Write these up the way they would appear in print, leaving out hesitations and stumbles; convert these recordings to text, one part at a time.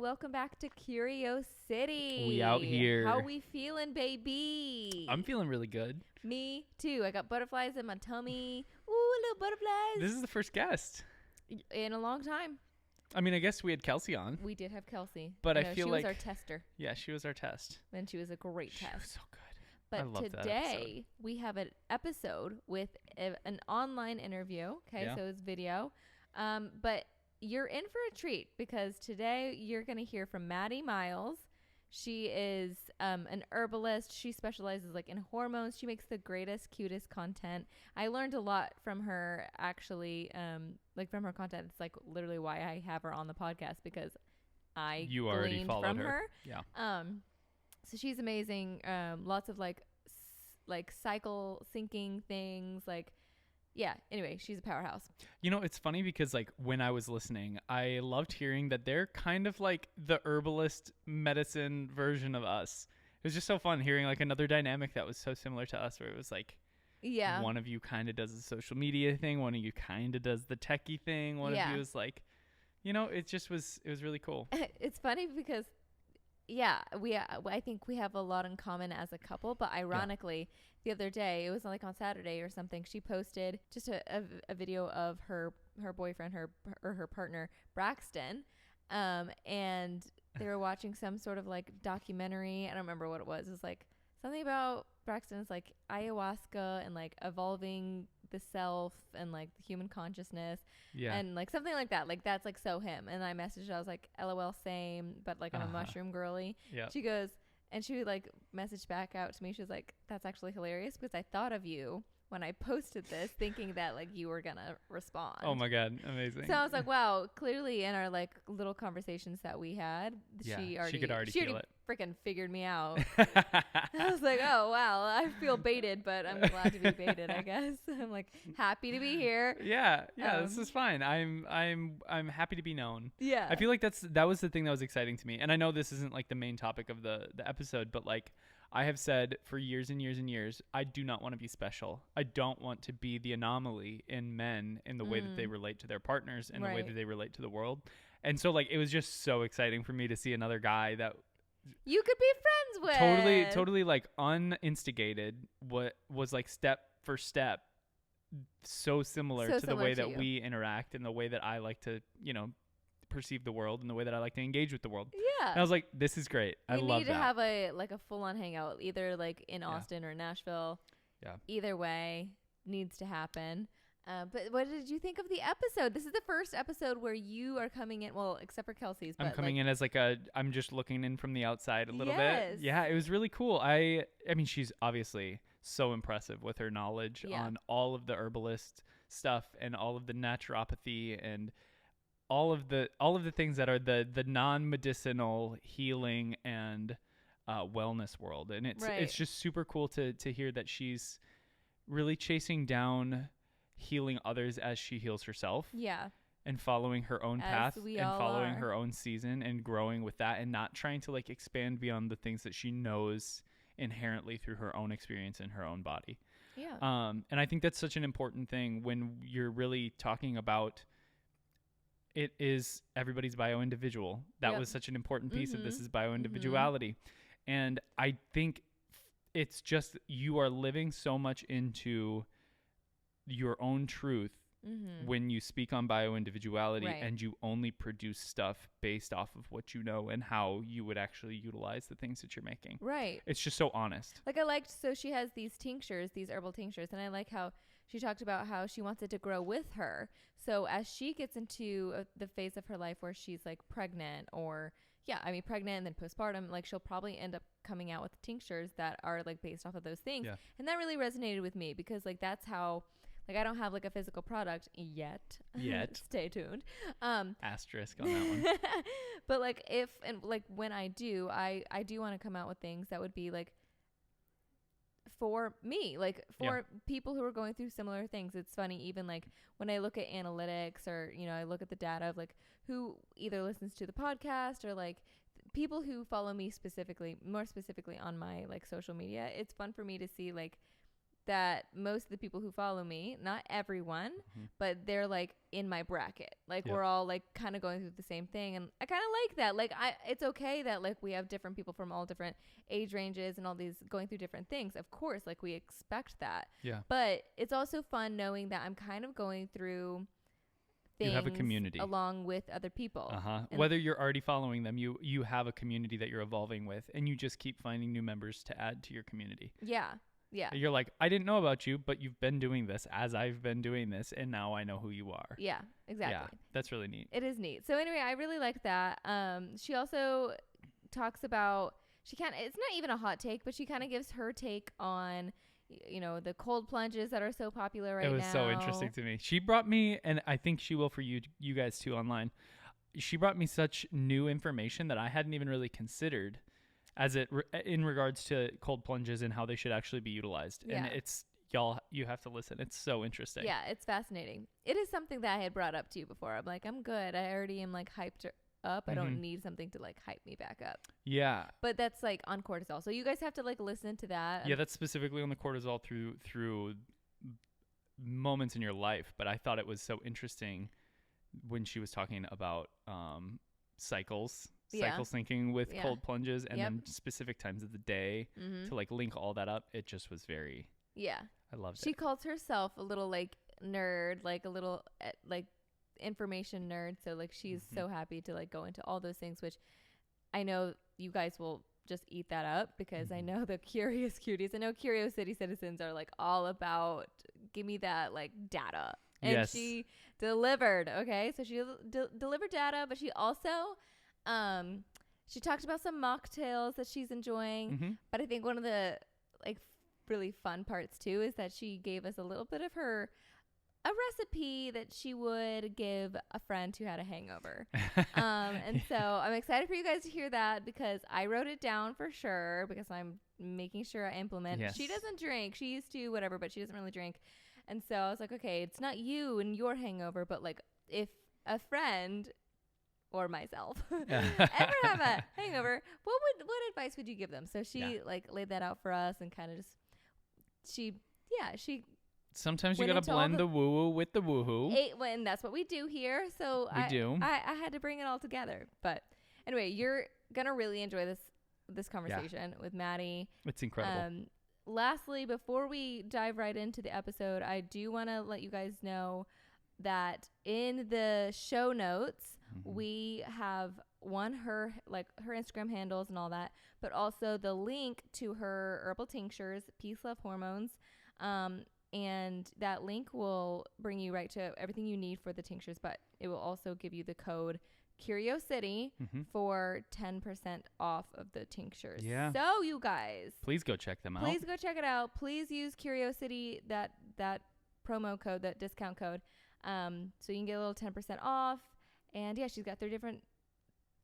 welcome back to Curiocity. We out here. How we feeling, baby? I'm feeling really good. Me too. I got butterflies in my tummy. Ooh, little butterflies. This is the first guest. In a long time. I mean, I guess we had Kelsey on. We did have Kelsey. But I feel like she was our tester. Yeah, she was our test. And she was a great She test. was so good. But I love that today we have an episode with an online interview. Okay, Yeah. so it's video. But you're in for a treat because today you're going to hear from Maddie Miles. She is an herbalist. She specializes like in hormones. She makes the greatest, cutest content. I learned a lot from her actually, like from her content. It's like literally why I have her on the podcast because You already gleaned followed from her. Yeah. So she's amazing. Lots of like cycle syncing things. Like, yeah. Anyway, she's a powerhouse. You know, it's funny because like when I was listening, I loved hearing that they're kind of like the herbalist medicine version of us. It was just so fun hearing like another dynamic that was so similar to us, where it was like, yeah, one of you kind of does the social media thing, one of you kind of does the techie thing, one of you is like, you know, it was really cool. It's funny because yeah, I think we have a lot in common as a couple, but ironically, the other day, it was like on Saturday or something, she posted just a video of her boyfriend, her partner, Braxton, and they were watching some sort of like documentary. I don't remember what it was. It was like something about Braxton's like ayahuasca and like evolving the self and like the human consciousness. Yeah. And like something like that. Like that's like so him. And I messaged her, I was like, LOL, same, but like I'm a mushroom girly. Yeah. She goes, and she like messaged back out to me. She was like, that's actually hilarious because I thought of you when I posted this thinking that like you were gonna respond. Oh my God, amazing. So I was like, wow, clearly in our like little conversations that we had, she could already feel it. Freaking figured me out. I was like, oh wow, I feel baited, but I'm glad to be baited, I guess. I'm like happy to be here. Yeah, this is fine. I'm happy to be known. Yeah. I feel like that was the thing that was exciting to me. And I know this isn't like the main topic of the episode, but like I have said for years and years and years, I do not want to be special. I don't want to be the anomaly in men in the way that they relate to their partners and the way that they relate to the world. And so like it was just so exciting for me to see another guy that you could be friends with. Totally like uninstigated, what was like step for step so similar to the way that we interact and the way that I like to, you know, perceive the world and the way that I like to engage with the world. Yeah. And I was like, this is great. I love that. We need to have a full on hangout, either like in Austin or Nashville. Yeah. Either way needs to happen. But what did you think of the episode? This is the first episode where you are coming in, well, except for Kelsey's. I'm coming in as like I'm just looking in from the outside a little bit. Yeah, it was really cool. I mean, she's obviously so impressive with her knowledge on all of the herbalist stuff and all of the naturopathy and all of the things that are the non-medicinal healing and wellness world. And it's just super cool to hear that she's really chasing down healing others as she heals herself. Yeah. And following her own path and following her own season and growing with that and not trying to like expand beyond the things that she knows inherently through her own experience in her own body. Yeah. And I think that's such an important thing when you're really talking about it is everybody's bio-individual. That was such an important piece of this is bio-individuality. And I think it's just you are living so much into your own truth when you speak on bio-individuality and you only produce stuff based off of what you know and how you would actually utilize the things that you're making. Right. It's just so honest. Like I liked, so she has these tinctures, these herbal tinctures, and I like how she talked about how she wants it to grow with her. So as she gets into the phase of her life where she's like pregnant or pregnant and then postpartum, like she'll probably end up coming out with tinctures that are like based off of those things. Yeah. And that really resonated with me because like that's how, like I don't have like a physical product yet. Stay tuned. Asterisk on that one. But like when I do want to come out with things that would be like for me, like for people who are going through similar things. It's funny, even like when I look at analytics or, you know, I look at the data of like who either listens to the podcast or like people who follow me more specifically on my like social media. It's fun for me to see like that most of the people who follow me, not everyone, but they're like in my bracket. Like we're all like kind of going through the same thing. And I kind of like that. Like it's okay that like we have different people from all different age ranges and all these going through different things. Of course, like we expect that. Yeah. But it's also fun knowing that I'm kind of going through things you have a community along with other people. Whether you're already following them, you have a community that you're evolving with, and you just keep finding new members to add to your community. Yeah. You're like, I didn't know about you, but you've been doing this as I've been doing this, and now I know who you are. Yeah, exactly. Yeah, that's really neat. It is neat. So anyway, I really like that. She also talks about, it's not even a hot take, but she kind of gives her take on, you know, the cold plunges that are so popular right now. It was so interesting to me. She brought me, and I think she will for you guys too online. She brought me such new information that I hadn't even really considered in regards to cold plunges and how they should actually be utilized. Yeah. And you have to listen. It's so interesting. Yeah, it's fascinating. It is something that I had brought up to you before. I'm like, I'm good. I already am like hyped up. I don't need something to like hype me back up. Yeah. But that's like on cortisol. So you guys have to like listen to that. Yeah, that's specifically on the cortisol through moments in your life. But I thought it was so interesting when she was talking about cycle syncing with cold plunges and then specific times of the day to like link all that up. It just was very, I loved it. She calls herself a little like nerd, like a little like information nerd. So like she's so happy to like go into all those things, which I know you guys will just eat that up because I know the curious cuties. I know Curiocity citizens are like all about give me that like data. And she delivered. Okay. So she delivered data, but she also she talked about some mocktails that she's enjoying. But I think one of the like really fun parts too is that she gave us a little bit of a recipe that she would give a friend who had a hangover. And so I'm excited for you guys to hear that because I wrote it down for sure because I'm making sure I implement. Yes. She doesn't drink. She used to, whatever, but she doesn't really drink. And so I was like, okay, it's not you and your hangover, but like if a friend or myself ever have a hangover, what advice would you give them? So she like laid that out for us and kind of just, she sometimes you got to blend the woo-woo with the woo-hoo. And that's what we do here. So I had to bring it all together. But anyway, you're going to really enjoy this conversation with Maddie. It's incredible. Lastly, before we dive right into the episode, I do want to let you guys know that in the show notes, we have her Instagram handles and all that, but also the link to her herbal tinctures, Peace, Love, Hormones. And that link will bring you right to everything you need for the tinctures, but it will also give you the code Curiocity for 10% off of the tinctures. Yeah. So you guys, please go check them out. Please go check it out. Please use Curiocity, that promo code, that discount code, so you can get a little 10% off. And yeah, she's got 3 different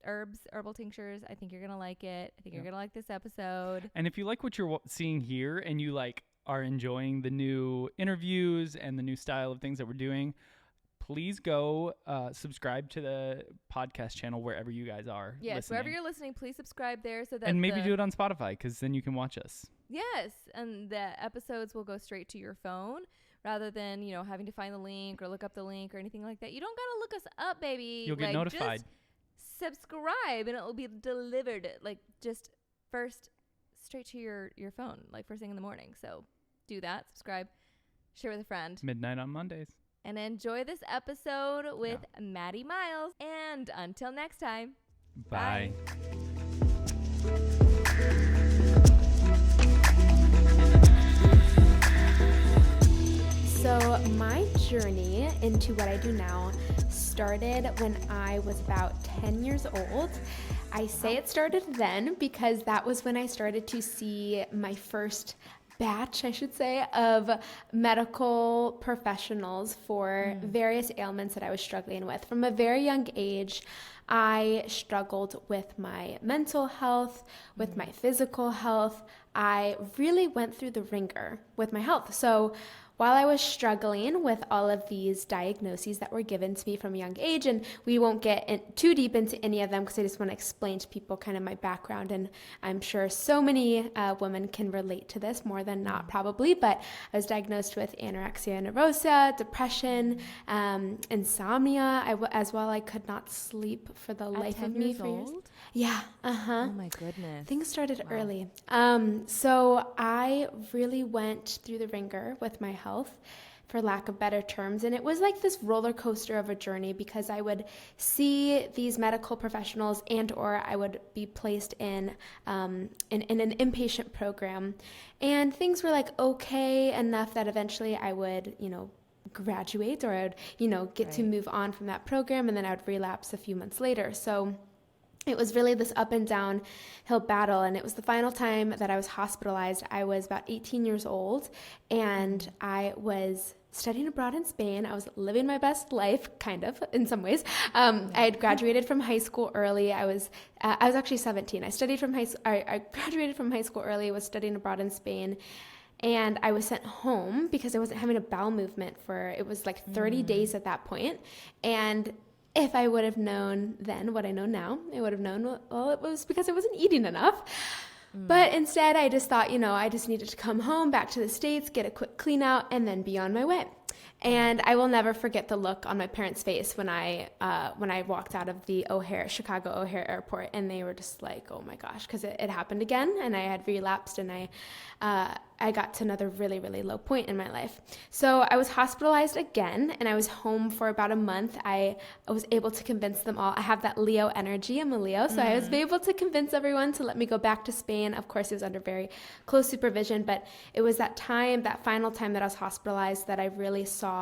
herbal tinctures. I think you're gonna like it. I think you're gonna like this episode. And if you like what you're seeing here, and you are enjoying the new interviews and the new style of things that we're doing, please go subscribe to the podcast channel wherever you guys are. Yes, listening. Wherever you're listening, please subscribe there so that and maybe do it on Spotify because then you can watch us. Yes, and the episodes will go straight to your phone rather than having to find the link or look up the link or anything like that. You don't gotta look us up, baby. You'll get notified. Just subscribe and it will be delivered just first straight to your phone, first thing in the morning. So do that, subscribe, share with a friend. Midnight on Mondays. And enjoy this episode with Maddie Miles. And until next time. Bye. So my journey into what I do now started when I was about 10 years old. I say it started then because that was when I started to see my first batch, I should say, of medical professionals for various ailments that I was struggling with. From a very young age, I struggled with my mental health, with my physical health. I really went through the ringer with my health. So while I was struggling with all of these diagnoses that were given to me from a young age, and we won't get too deep into any of them because I just want to explain to people kind of my background, and I'm sure so many women can relate to this more than not probably, but I was diagnosed with anorexia nervosa, depression, insomnia as well. I could not sleep for the life of me for years. Yeah. Oh my goodness. Things started early. So I really went through the ringer with my health, for lack of better terms. And it was like this roller coaster of a journey because I would see these medical professionals or I would be placed in an inpatient program. And things were like okay enough that eventually I would, graduate, or I would, get to move on from that program, and then I would relapse a few months later. So it was really this up and down hill battle. And it was the final time that I was hospitalized. I was about 18 years old, and I was studying abroad in Spain. I was living my best life, kind of, in some ways. I had graduated from high school early. I was actually 17. I graduated from high school early, was studying abroad in Spain. And I was sent home because I wasn't having a bowel movement it was like 30 days at that point. And if I would have known then what I know now, I would have known, well, it was because I wasn't eating enough. But instead, I just thought, I just needed to come home, back to the States, get a quick clean out, and then be on my way. And I will never forget the look on my parents' face when I walked out of the Chicago O'Hare Airport, and they were just like, oh my gosh, because it happened again, and I had relapsed, and I got to another really, really low point in my life. So I was hospitalized again, and I was home for about a month. I was able to convince them all. I have that Leo energy. I'm a Leo, so I was able to convince everyone to let me go back to Spain. Of course, it was under very close supervision, but it was that final time that I was hospitalized, that I really saw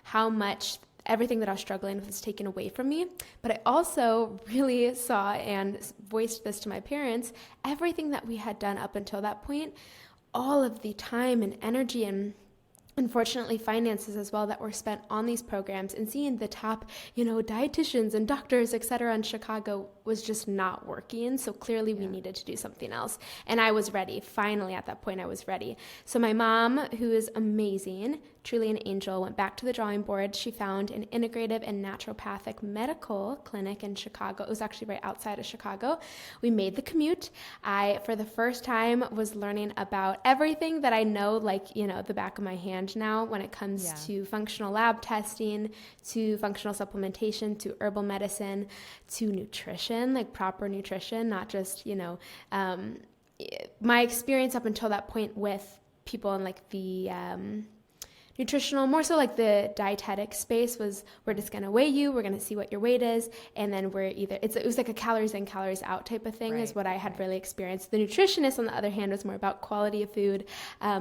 how much everything that I was struggling with was taken away from me. But I also really saw and voiced this to my parents, everything that we had done up until that point, all of the time and energy and unfortunately finances as well that were spent on these programs, and seeing the top, dietitians and doctors, etc. in Chicago was just not working. So clearly we needed to do something else. And I was ready. Finally, at that point, I was ready. So my mom, who is amazing, truly an angel, went back to the drawing board. She found an integrative and naturopathic medical clinic in Chicago. It was actually right outside of Chicago. We made the commute. I, for the first time, was learning about everything that I know, the back of my hand now, when it comes to functional lab testing, to functional supplementation, to herbal medicine, to nutrition, like proper nutrition, not just, my experience up until that point with people in the nutritional, more so like the dietetic space, was we're just going to weigh you, we're going to see what your weight is, and then it was like a calories in, calories out type of thing, is what I had really experienced. The nutritionist, on the other hand, was more about quality of food,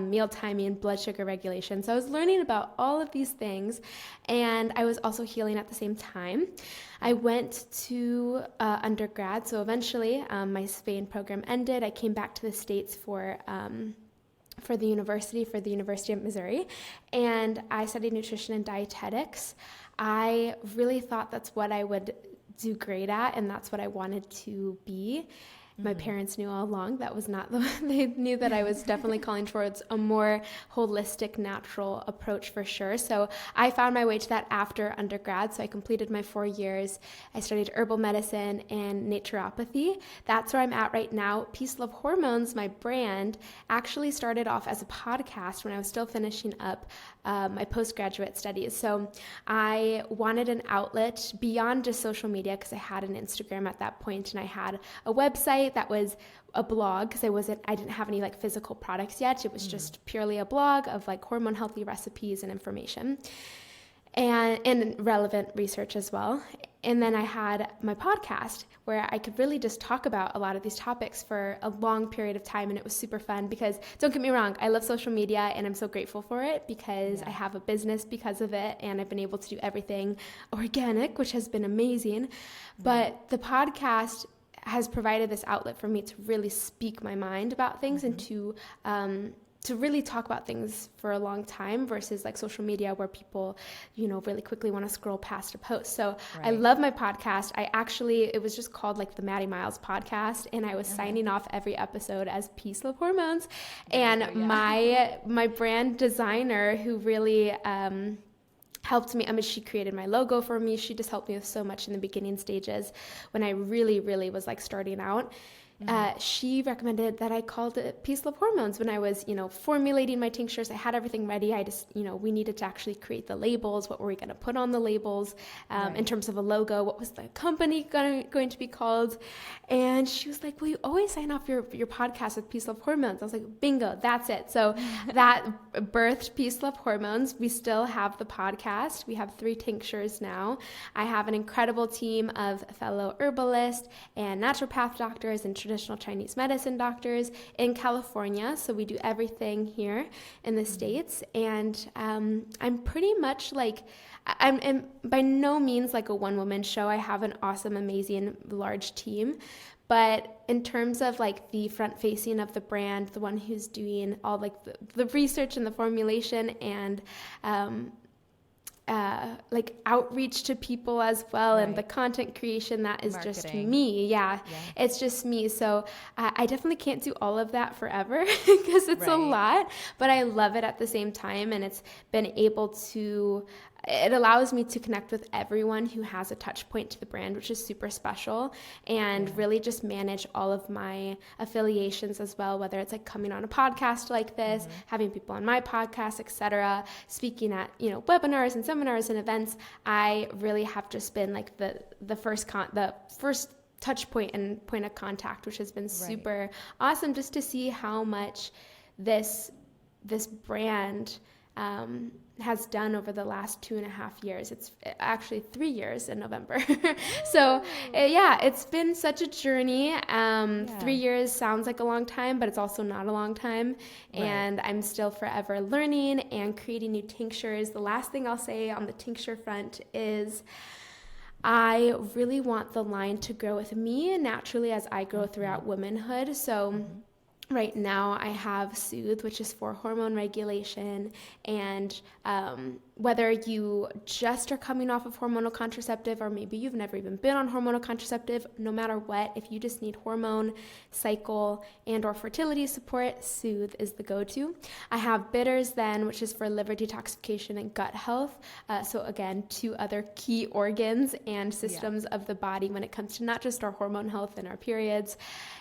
meal timing, blood sugar regulation. So I was learning about all of these things, and I was also healing at the same time. I went to undergrad, so eventually my Spain program ended. I came back to the States for the University of Missouri, and I studied nutrition and dietetics. I really thought that's what I would do great at, and that's what I wanted to be. My parents knew all along that was not they knew that I was definitely calling towards a more holistic, natural approach for sure. So I found my way to that after undergrad. So I completed my 4 years. I studied herbal medicine and naturopathy. That's where I'm at right now. Peace Love Hormones, my brand, actually started off as a podcast when I was still finishing up my postgraduate studies. So I wanted an outlet beyond just social media, because I had an Instagram at that point, and I had a website that was a blog, because I didn't have any physical products yet. It was just purely a blog of hormone healthy recipes and information, and relevant research as well. And then I had my podcast, where I could really just talk about a lot of these topics for a long period of time. And it was super fun, because don't get me wrong, I love social media, and I'm so grateful for it, because I have a business because of it, and I've been able to do everything organic, which has been amazing. But the podcast has provided this outlet for me to really speak my mind about things, and to to really talk about things for a long time versus like social media where people, you know, really quickly want to scroll past a post. So I love my podcast. It was just called like the Maddie Miles podcast, and I was signing off every episode as Peace, Love, Hormones. And my brand designer who really helped me. I mean, she created my logo for me. She just helped me with so much in the beginning stages when I really, really was like starting out. She recommended that I called it Peace, Love, Hormones when I was, you know, formulating my tinctures. I had everything ready. I just, you know, we needed to actually create the labels. What were we going to put on the labels in terms of a logo? What was the company going to be called? And she was like, well, you always sign off your podcast with Peace, Love, Hormones. I was like, bingo, that's it. So that birthed Peace, Love, Hormones. We still have the podcast. We have 3 tinctures now. I have an incredible team of fellow herbalists and naturopath doctors and traditional Chinese medicine doctors in California. So we do everything here in the States. And I'm pretty much like, I'm by no means like a one-woman show. I have an awesome, amazing, large team. But in terms of like the front facing of the brand, the one who's doing all like the research and the formulation and like outreach to people as well, and the content creation, that is marketing. Just me. Yeah, it's just me. So I definitely can't do all of that forever because it's a lot, but I love it at the same time. And it's been able to, it allows me to connect with everyone who has a touch point to the brand, which is super special, and really just manage all of my affiliations as well, whether it's like coming on a podcast like this, having people on my podcast, etc., speaking at, you know, webinars and seminars and events. I really have just been like the first touch point and point of contact, which has been super awesome just to see how much this brand has done over the last 2.5 years. It's actually 3 years in November. So it's been such a journey. 3 years sounds like a long time, but it's also not a long time. And I'm still forever learning and creating new tinctures. The last thing I'll say on the tincture front is I really want the line to grow with me naturally as I grow throughout womanhood. So right now I have Soothe, which is for hormone regulation, and whether you just are coming off of hormonal contraceptive or maybe you've never even been on hormonal contraceptive, no matter what, if you just need hormone, cycle, and or fertility support, Soothe is the go-to. I have Bitters then, which is for liver detoxification and gut health. So again, 2 other key organs and systems of the body when it comes to not just our hormone health and our periods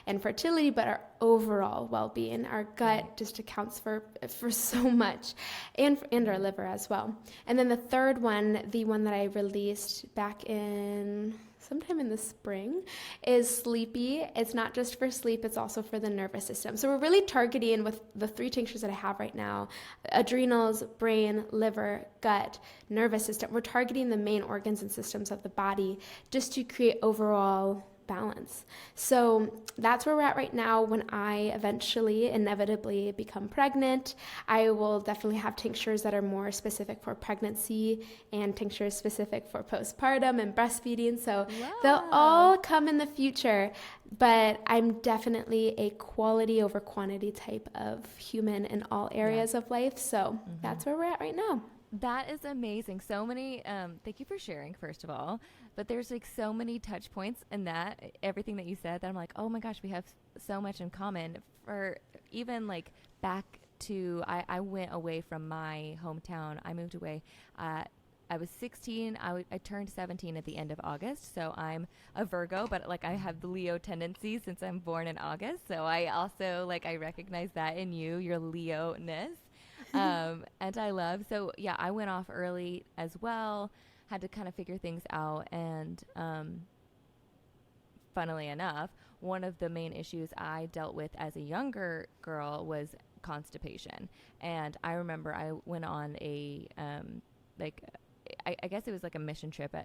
and fertility, but our overall well-being. Our gut just accounts for so much, and our liver as well. And then the third one, the one that I released back in sometime in the spring, is Sleepy. It's not just for sleep, it's also for the nervous system. So we're really targeting with the 3 tinctures that I have right now: adrenals, brain, liver, gut, nervous system. We're targeting the main organs and systems of the body just to create overall balance. So that's where we're at right now. When I eventually, inevitably become pregnant, I will definitely have tinctures that are more specific for pregnancy and tinctures specific for postpartum and breastfeeding. So they'll all come in the future, but I'm definitely a quality over quantity type of human in all areas of life. So that's where we're at right now. That is amazing. So many, thank you for sharing, first of all, but there's like so many touch points in that, everything that you said, that I'm like, oh my gosh, we have so much in common. For even like back to, I went away from my hometown. I moved away. I was 16. I turned 17 at the end of August. So I'm a Virgo, but like I have the Leo tendencies since I'm born in August. So I also like, I recognize that in you, your Leo-ness. And I love, so yeah, I went off early as well, had to kind of figure things out. And, funnily enough, one of the main issues I dealt with as a younger girl was constipation. And I remember I went on a, I guess it was like a mission trip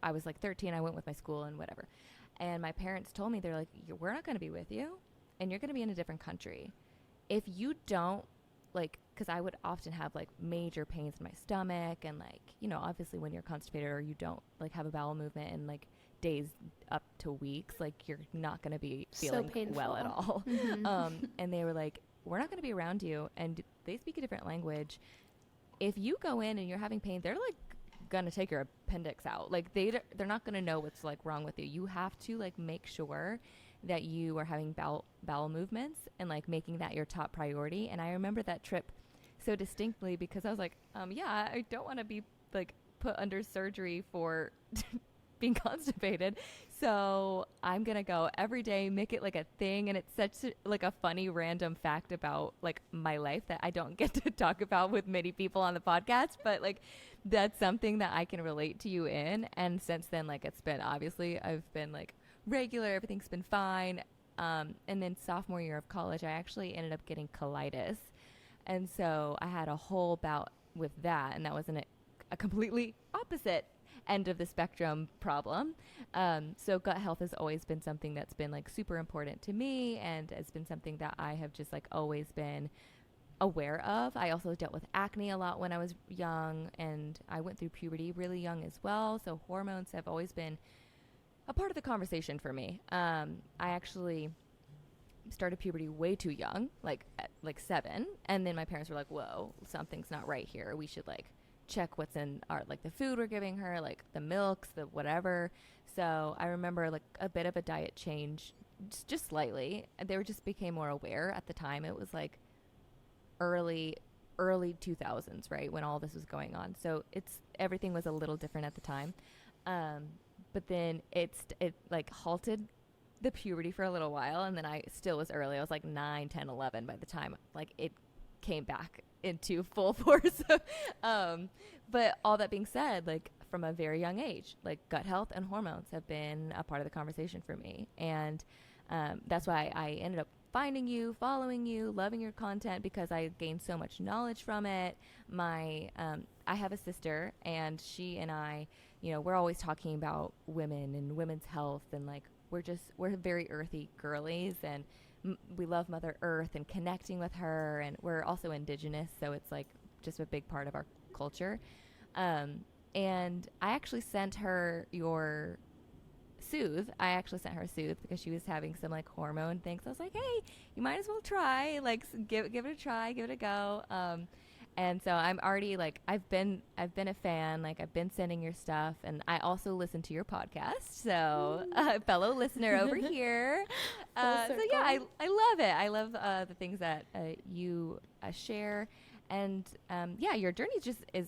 I was like 13. I went with my school and whatever. And my parents told me, they're like, we're not going to be with you, and you're going to be in a different country. If you don't, like, because I would often have like major pains in my stomach, and like, you know, obviously when you're constipated or you don't like have a bowel movement in like days up to weeks, like you're not going to be feeling well at all. And they were like, we're not going to be around you, and they speak a different language. If you go in and you're having pain, they're like going to take your appendix out. Like they're not going to know what's like wrong with you. You have to like make sure that you are having bowel movements and like making that your top priority. And I remember that trip so distinctly because I was like, yeah, I don't want to be like put under surgery for being constipated. So I'm going to go every day, make it like a thing. And it's such like a funny random fact about like my life that I don't get to talk about with many people on the podcast, but like that's something that I can relate to you in. And since then, like it's been, obviously I've been like regular, everything's been fine. And then sophomore year of college, I actually ended up getting colitis. And so I had a whole bout with that. And that was a completely opposite end of the spectrum problem. So gut health has always been something that's been like super important to me, and has been something that I have just like always been aware of. I also dealt with acne a lot when I was young, and I went through puberty really young as well. So hormones have always been a part of the conversation for me. I actually started puberty way too young, like at like 7. And then my parents were like, whoa, something's not right here. We should like check what's in our, like the food we're giving her, like the milks, the whatever. So I remember like a bit of a diet change, just slightly. They were just became more aware at the time. It was like early 2000s, right, when all this was going on. So everything was a little different at the time. But then it like halted the puberty for a little while, and then I still was early. I was like 9, 10, 11 by the time like it came back into full force. But all that being said, like from a very young age, like gut health and hormones have been a part of the conversation for me. And that's why I ended up finding you, following you, loving your content, because I gained so much knowledge from it. I have a sister, and she and I, you know, we're always talking about women and women's health, and like we're very earthy girlies, and we love Mother Earth and connecting with her, and we're also indigenous, so it's like just a big part of our culture. And I actually sent her your Soothe. I actually sent her Soothe because she was having some like hormone things. I was like, hey, you might as well try, like give it a try, give it a go. And so I'm already like, I've been a fan, like I've been sending your stuff, and I also listen to your podcast. So fellow listener over here. So yeah, I love it. I love the things that you share, and yeah, your journey just is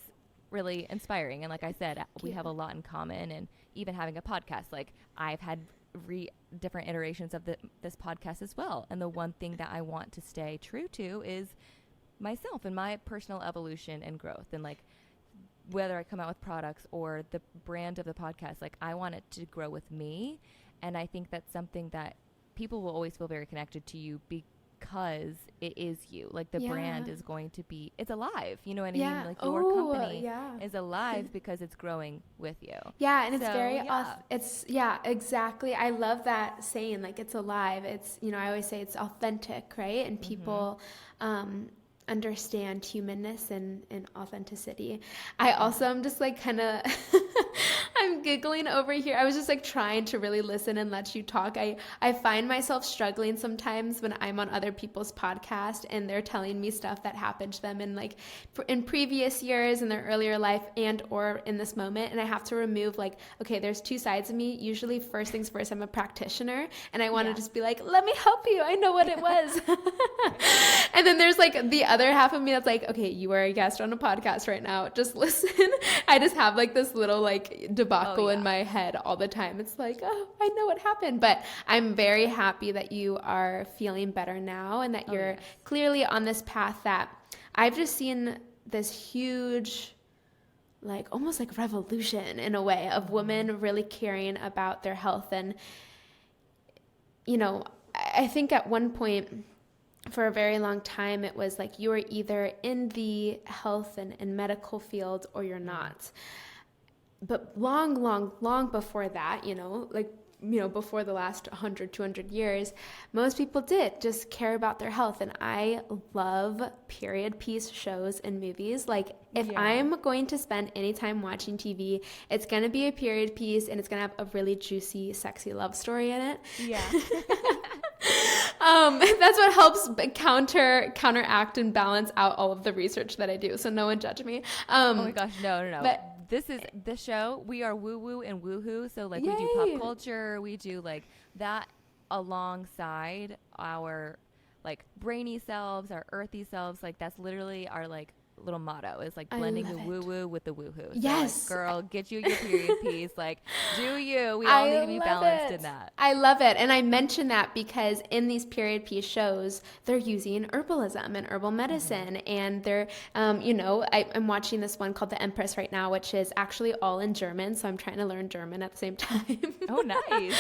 really inspiring. And like I said, we have a lot in common, and even having a podcast, like I've had different iterations of this podcast as well. And the one thing that I want to stay true to is myself and my personal evolution and growth. And like whether I come out with products or the brand of the podcast, like I want it to grow with me. And I think that's something that people will always feel very connected to you because it is you. Like the brand is going to be, it's alive. You know what I mean? Like your company is alive because it's growing with you. Yeah. And it's very, exactly. I love that saying, like it's alive. It's, you know, I always say it's authentic, right? And people, understand humanness and authenticity. I also am just like kind of I'm giggling over here. I was just like trying to really listen and let you talk. I find myself struggling sometimes when I'm on other people's podcast and they're telling me stuff that happened to them in like in previous years in their earlier life and or in this moment, and I have to remove like, okay, there's two sides of me. Usually first things first, I'm a practitioner and I want to just be like, let me help you, I know what it was. And then there's like the other half of me that's like, okay, you are a guest on a podcast right now, just listen. I just have like this little like debacle in my head all the time. It's like, oh, I know what happened. But I'm very happy that you are feeling better now, and that you're clearly on this path that I've just seen this huge, like almost like revolution in a way of women really caring about their health. And, you know, I think at one point for a very long time, it was like you were either in the health and medical field or you're not. But long before that, before the last 100, 200 years, most people did just care about their health. And I love period piece shows and movies. Like if I'm going to spend any time watching TV, it's going to be a period piece and it's going to have a really juicy, sexy love story in it. Yeah. That's what helps counteract and balance out all of the research that I do. So no one judge me. Oh my gosh, no. But this is the show. We are woo woo and woohoo. So like Yay. we do pop culture. We do like that alongside our like brainy selves, our earthy selves. Like that's literally our like little motto is like blending the woo woo with the woohoo. So, yes, like, girl, get you your period piece. Like, do you? We all need to be balanced in that. I love it, and I mention that because in these period piece shows, they're using herbalism and herbal medicine, and they're, I'm watching this one called The Empress right now, which is actually all in German. So I'm trying to learn German at the same time. Oh, nice.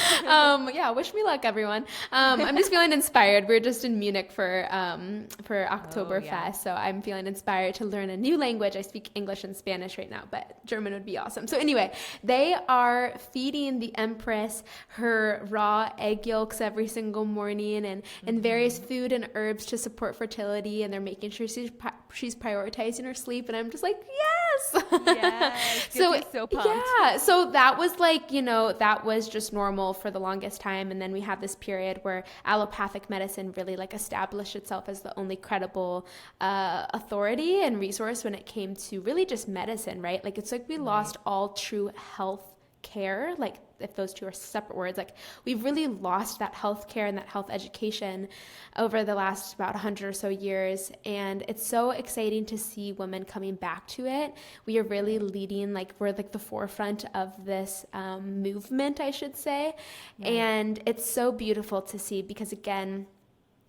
Yeah, wish me luck, everyone. I'm just feeling inspired. We're just in Munich for Oktoberfest, so I'm feeling inspired to learn a new language. I speak English and Spanish right now, but German would be awesome. So anyway, they are feeding the Empress her raw egg yolks every single morning and various food and herbs to support fertility, and they're making sure she's prioritizing her sleep, and I'm just like, yes. Yes. So pumped. Yeah. So that was like, that was just normal for the longest time. And then we have this period where allopathic medicine really like established itself as the only credible authority and resource when it came to really just medicine, right? Like it's like we lost all true health care, like if those two are separate words, like we've really lost that health care and that health education over the last about 100 or so years. And it's so exciting to see women coming back to it. We are really leading, like we're like the forefront of this movement, I should say. Right. And it's so beautiful to see because again,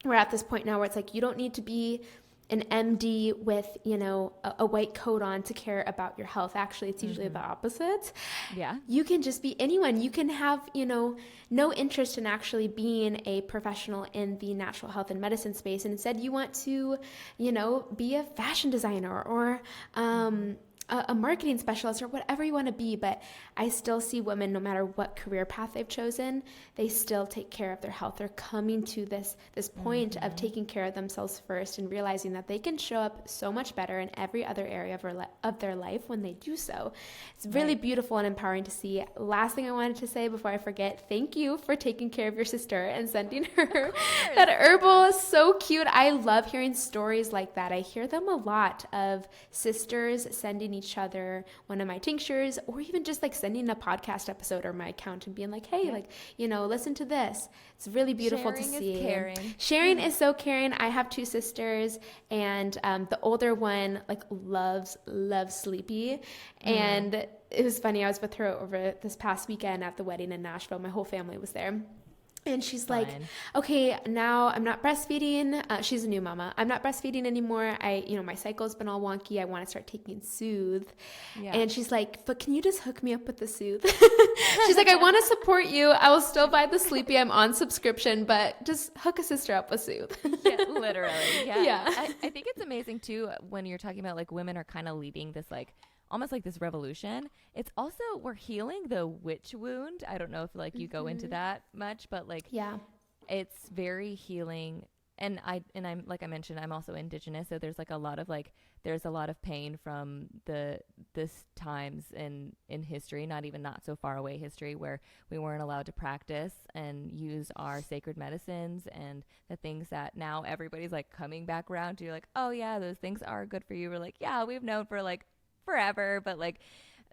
we're at this point now where it's like, you don't need to be an MD with, a white coat on to care about your health. Actually, it's usually the opposite. Yeah. You can just be anyone. You can have, no interest in actually being a professional in the natural health and medicine space. And instead you want to, be a fashion designer or, a marketing specialist or whatever you want to be. But I still see women, no matter what career path they've chosen, they still take care of their health. They're coming to this point of taking care of themselves first and realizing that they can show up so much better in every other area of their life when they do so. It's really beautiful and empowering to see. Last thing I wanted to say before I forget, thank you for taking care of your sister and sending her that herbal. Is so cute. I love hearing stories like that. I hear them a lot of sisters sending each other one of my tinctures, or even just like sending a podcast episode or my account and being like, hey, listen to this. It's really beautiful to see. Sharing is caring. Sharing is so caring. I have two sisters, and the older one like loves Sleepy. And it was funny, I was with her over this past weekend at the wedding in Nashville. My whole family was there. And she's like, okay, now I'm not breastfeeding. She's a new mama. I'm not breastfeeding anymore. My cycle's been all wonky. I want to start taking Soothe. Yeah. And she's like, but can you just hook me up with the Soothe? She's like, I want to support you. I will still buy the Sleepy. I'm on subscription, but just hook a sister up with Soothe. Yeah, literally. Yeah. I think it's amazing too when you're talking about like women are kind of leading this like almost like this revolution. It's also, we're healing the witch wound. I don't know if like you go into that much, but like, it's very healing. And I'm, like I mentioned, I'm also indigenous. So there's like a lot of pain from this times in history, not so far away history, where we weren't allowed to practice and use our sacred medicines and the things that now everybody's like coming back around to. You're like, oh yeah, those things are good for you. We're like, yeah, we've known for like forever, but like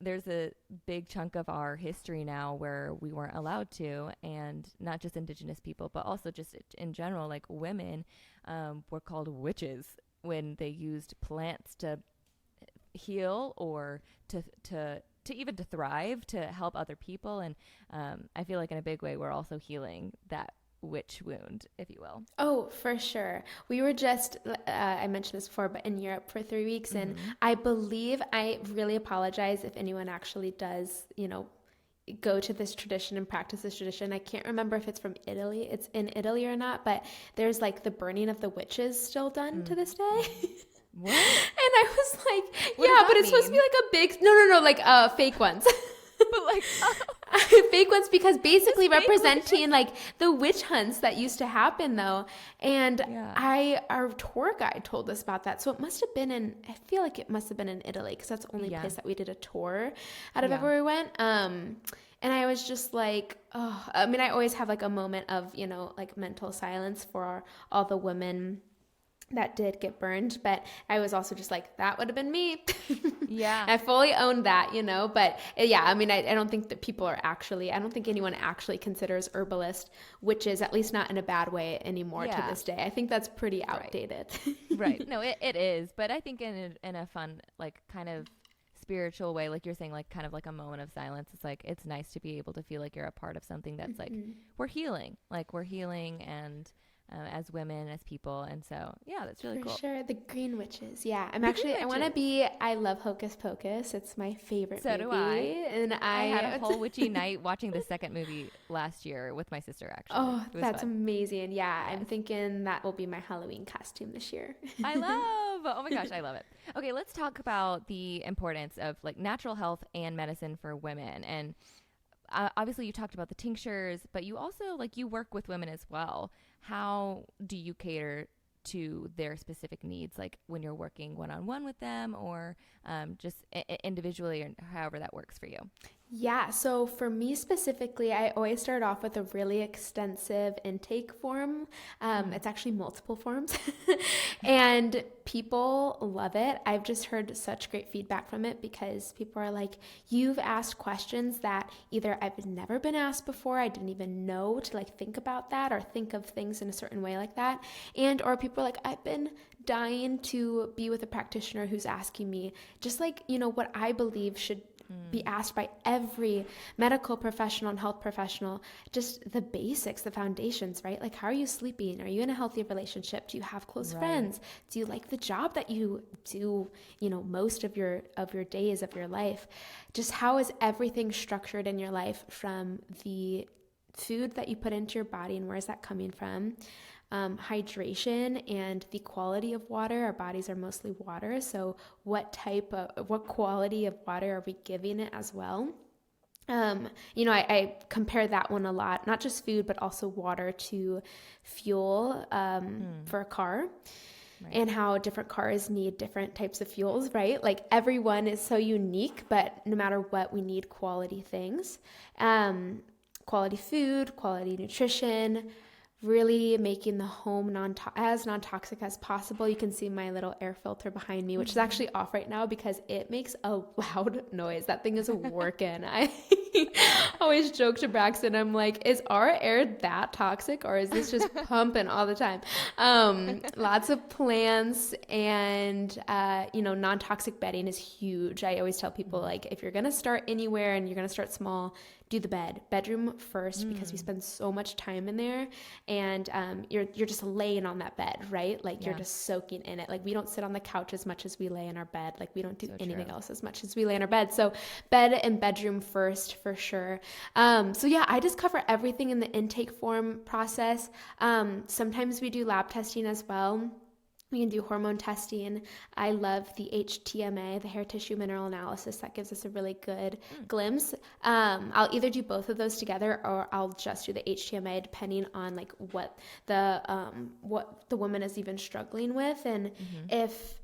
there's a big chunk of our history now where we weren't allowed to, and not just indigenous people, but also just in general, like women were called witches when they used plants to heal or to even to thrive, to help other people. And I feel like in a big way we're also healing that witch wound, if you will. Oh, for sure. We were just, I mentioned this before, but in Europe for 3 weeks. And I believe, I really apologize if anyone actually does, go to this tradition and practice this tradition. I can't remember if it's from Italy, it's in Italy or not, but there's like the burning of the witches still done to this day. What? And I was like, but it's supposed to be like a big, no, like fake ones. But like fake ones, because basically representing like the witch hunts that used to happen though. And our tour guide told us about that. So it must have been I feel like it must have been in Italy, because that's the only place that we did a tour out of everywhere we went. And I was just like, oh, I mean, I always have like a moment of, like mental silence for all the women that did get burned, but I was also just like, that would have been me. Yeah. I fully owned that, but yeah, I mean, I don't think that I don't think anyone actually considers herbalist witches, at least not in a bad way anymore to this day. I think that's pretty outdated. Right. No, it is, but I think in a fun, like kind of spiritual way, like you're saying, like kind of like a moment of silence. It's like, it's nice to be able to feel like you're a part of something that's like, we're healing and as women, as people. And so, yeah, that's really cool. For sure. The green witches. Yeah. I love Hocus Pocus. It's my favorite movie. So do I. And I had a whole witchy night watching the second movie last year with my sister, actually. Oh, that's fun. Amazing. Yeah. Yes. I'm thinking that will be my Halloween costume this year. Oh my gosh, I love it. Okay, let's talk about the importance of like natural health and medicine for women. And obviously you talked about the tinctures, but you also you work with women as well. How do you cater to their specific needs, like when you're working one-on-one with them or just individually, or however that works for you? Yeah, so for me specifically, I always start off with a really extensive intake form. It's actually multiple forms and people love it. I've just heard such great feedback from it because people are like, you've asked questions that either I've never been asked before, I didn't even know to think about that or think of things in a certain way like that. And or people are like, I've been dying to be with a practitioner who's asking me just what I believe should be asked by every medical professional and health professional, just the basics, the foundations, right? Like, how are you sleeping? Are you in a healthy relationship? Do you have close friends? Do you like the job that you do, most of your days of your life? Just how is everything structured in your life, from the food that you put into your body and where is that coming from? Hydration and the quality of water. Our bodies are mostly water, so what quality of water are we giving it as well? I compare that one a lot, not just food, but also water to fuel for a car. Right. And how different cars need different types of fuels, right? Like, everyone is so unique, but no matter what, we need quality things. Quality food, quality nutrition, really making the home as non-toxic as possible. You can see my little air filter behind me, which is actually off right now because it makes a loud noise. That thing is working. I always joke to Braxton, I'm like, is our air that toxic or is this just pumping all the time? Lots of plants and, non-toxic bedding is huge. I always tell people, if you're going to start anywhere and you're going to start small, do the bedroom first, because we spend so much time in there, and you're just laying on that bed, right? You're just soaking in it. We don't sit on the couch as much as we lay in our bed. We don't do anything else as much as we lay in our bed. So bed and bedroom first for sure. So yeah, I just cover everything in the intake form process. Sometimes we do lab testing as well. We can do hormone testing. I love the HTMA, the hair tissue mineral analysis. That gives us a really good glimpse. I'll either do both of those together, or I'll just do the HTMA depending on what the woman is even struggling with. And if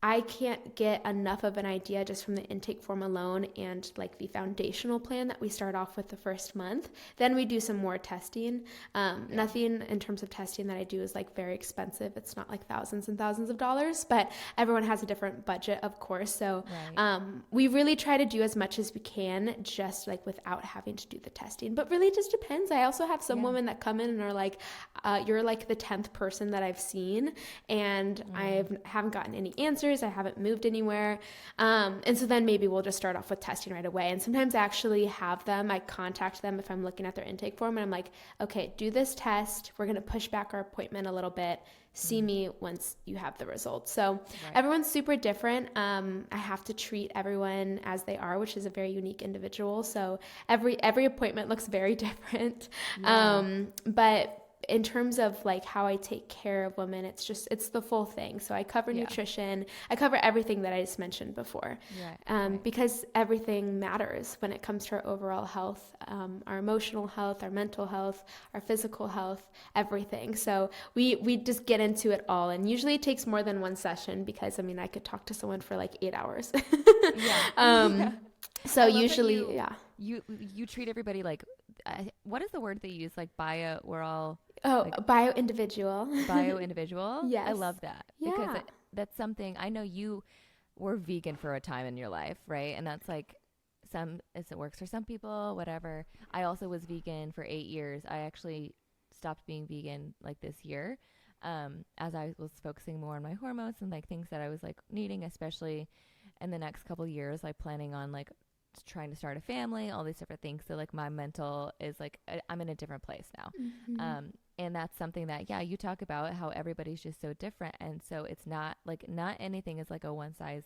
I can't get enough of an idea just from the intake form alone and the foundational plan that we start off with the first month, then we do some more testing. Nothing in terms of testing that I do is very expensive. It's not thousands and thousands of dollars, but everyone has a different budget, of course. So we really try to do as much as we can, just without having to do the testing. But really, it just depends. I also have some women that come in and are like, you're the 10th person that I've seen, and I haven't gotten any answers. I haven't moved anywhere. And so then maybe we'll just start off with testing right away. And sometimes I actually I contact them if I'm looking at their intake form, and I'm like, okay, do this test. We're going to push back our appointment a little bit. See me once you have the results. So everyone's super different. I have to treat everyone as they are, which is a very unique individual. So every appointment looks very different. But in terms of how I take care of women, it's the full thing. So I cover nutrition. I cover everything that I just mentioned before, because everything matters when it comes to our overall health, our emotional health, our mental health, our physical health, everything. So we just get into it all. And usually it takes more than one session, because I could talk to someone for 8 hours. So usually, You treat everybody like, what is the word they use? Like we're all. Oh, like, bio-individual. Bio-individual? Yes. I love that. Yeah. Because that's something, I know you were vegan for a time in your life, right? And that's like, it works for some people, whatever. I also was vegan for 8 years. I actually stopped being vegan like this year, as I was focusing more on my hormones and like things that I was like needing, especially in the next couple of years, like planning on like trying to start a family, all these different things. So like my mental is like, I'm in a different place now. Mm-hmm. And that's something that, yeah, you talk about how everybody's just so different. And so it's not anything is like a one size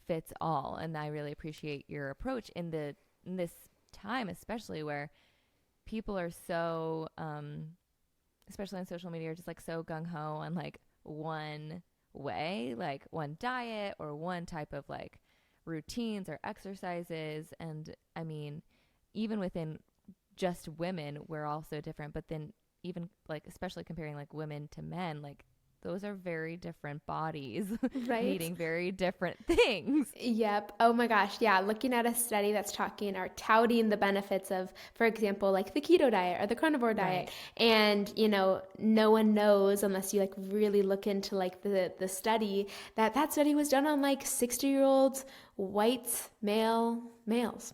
fits all. And I really appreciate your approach in this time, especially where people are so, especially on social media, are just like so gung-ho on like one way, like one diet or one type of like routines or exercises. And I mean, even within just women, we're all so different. But then even like, especially comparing like women to men, like those are very different bodies, right? Needing very different things. Yep. Oh my gosh. Yeah. Looking at a study that's touting the benefits of, for example, like the keto diet or the carnivore diet. Right. And, no one knows unless you like really look into like the study that study was done on like 60-year-old white males.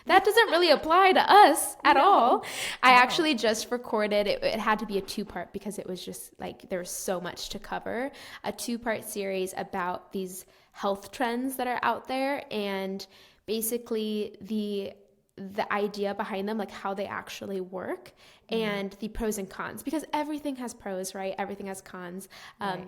That doesn't really apply to us at all. I actually just recorded, it had to be a 2-part because it was just like, there was so much to cover, a 2-part series about these health trends that are out there and basically the idea behind them, like how they actually work and the pros and cons, because everything has pros, right? Everything has cons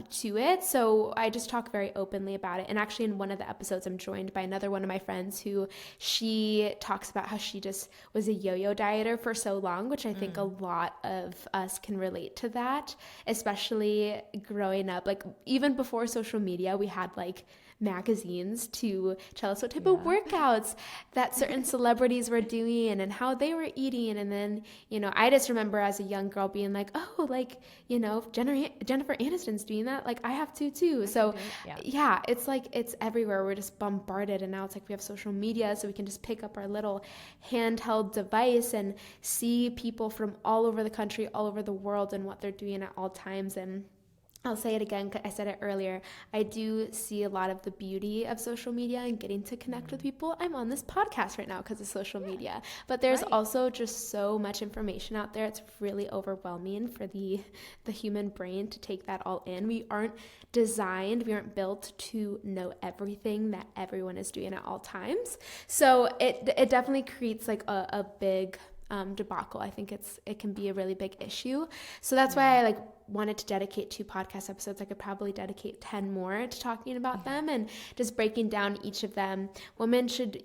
to it. So I just talk very openly about it. And actually in one of the episodes, I'm joined by another one of my friends who she talks about how she just was a yo-yo dieter for so long, which I think a lot of us can relate to that, especially growing up. Like even before social media, we had like magazines to tell us what type of workouts that certain celebrities were doing and how they were eating. And then, I just remember as a young girl being like, oh, like, Jennifer Aniston's doing that. Like I have to too. So yeah, it's like, it's everywhere. We're just bombarded. And now it's like we have social media, so we can just pick up our little handheld device and see people from all over the country, all over the world and what they're doing at all times. And I'll say it again, I said it earlier, I do see a lot of the beauty of social media and getting to connect with people. I'm on this podcast right now because of social media, but there's also just so much information out there. It's really overwhelming for the human brain to take that all in. We aren't built to know everything that everyone is doing at all times. So it definitely creates like a big debacle. I think it can be a really big issue. So that's why I wanted to dedicate 2 podcast episodes. I could probably dedicate 10 more to talking about them and just breaking down each of them. Women should,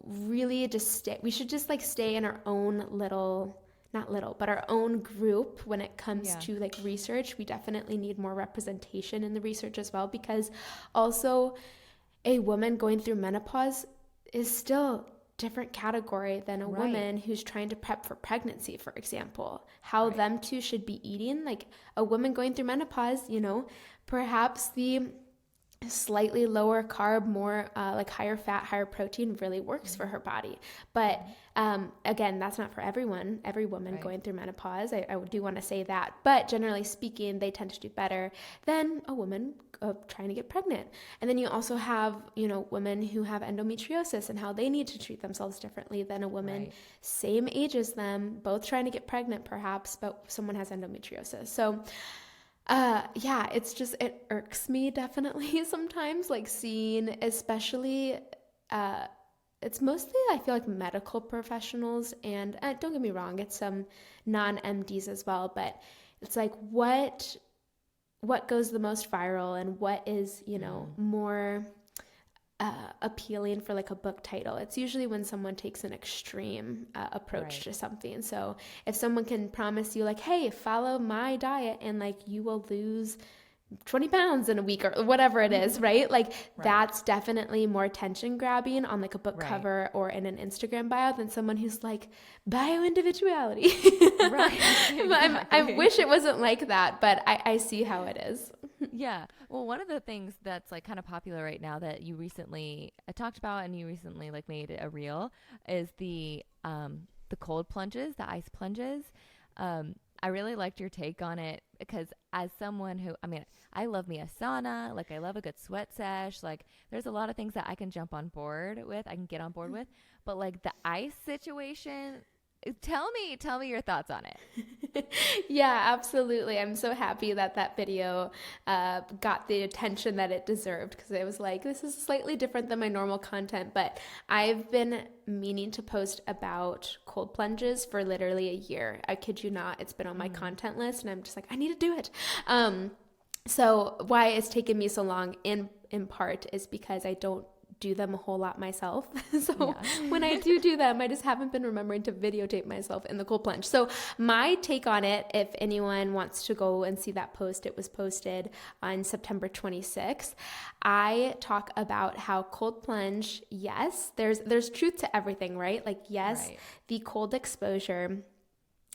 really just we should just stay in our own but our own group when it comes to research. We definitely need more representation in the research as well, because also a woman going through menopause is still different category than a woman who's trying to prep for pregnancy, for example. How them two should be eating, like a woman going through menopause, perhaps the slightly lower carb, more higher fat, higher protein really works for her body. But again, that's not for everyone, every woman going through menopause. I do want to say that. But generally speaking, they tend to do better than a woman trying to get pregnant. And then you also have, women who have endometriosis and how they need to treat themselves differently than a woman same age as them, both trying to get pregnant perhaps, but someone has endometriosis. So it irks me definitely sometimes, seeing, especially, it's mostly, I feel like, medical professionals, and don't get me wrong, it's some non-MDs as well, but it's like, what goes the most viral and what is, more appealing for a book title. It's usually when someone takes an extreme approach to something. So if someone can promise you hey, follow my diet and you will lose 20 pounds in a week or whatever it is, right? Like that's definitely more attention grabbing on like a book cover or in an Instagram bio than someone who's like bio individuality. Right. Exactly. I wish it wasn't like that, but I see how it is. Yeah. Well, one of the things that's like kind of popular right now that you recently talked about and you recently like made a reel is the cold plunges, the ice plunges. I really liked your take on it because as someone who, I mean, I love me a sauna, like I love a good sweat sesh. Like there's a lot of things that I can jump on board with, I can get on board with, but like the ice situation, tell me your thoughts on it. Yeah, absolutely. I'm so happy that that video got the attention that it deserved because it was like, this is slightly different than my normal content, but I've been meaning to post about cold plunges for literally a year. I kid you not. It's been on my content list and I'm just like, I need to do it. So why it's taken me so long in part is because I don't do them a whole lot myself. So when I do them, I just haven't been remembering to videotape myself in the cold plunge. So my take on it, if anyone wants to go and see that post, it was posted on September 26th. I talk about how cold plunge, yes, there's truth to everything, right? Like, yes, the cold exposure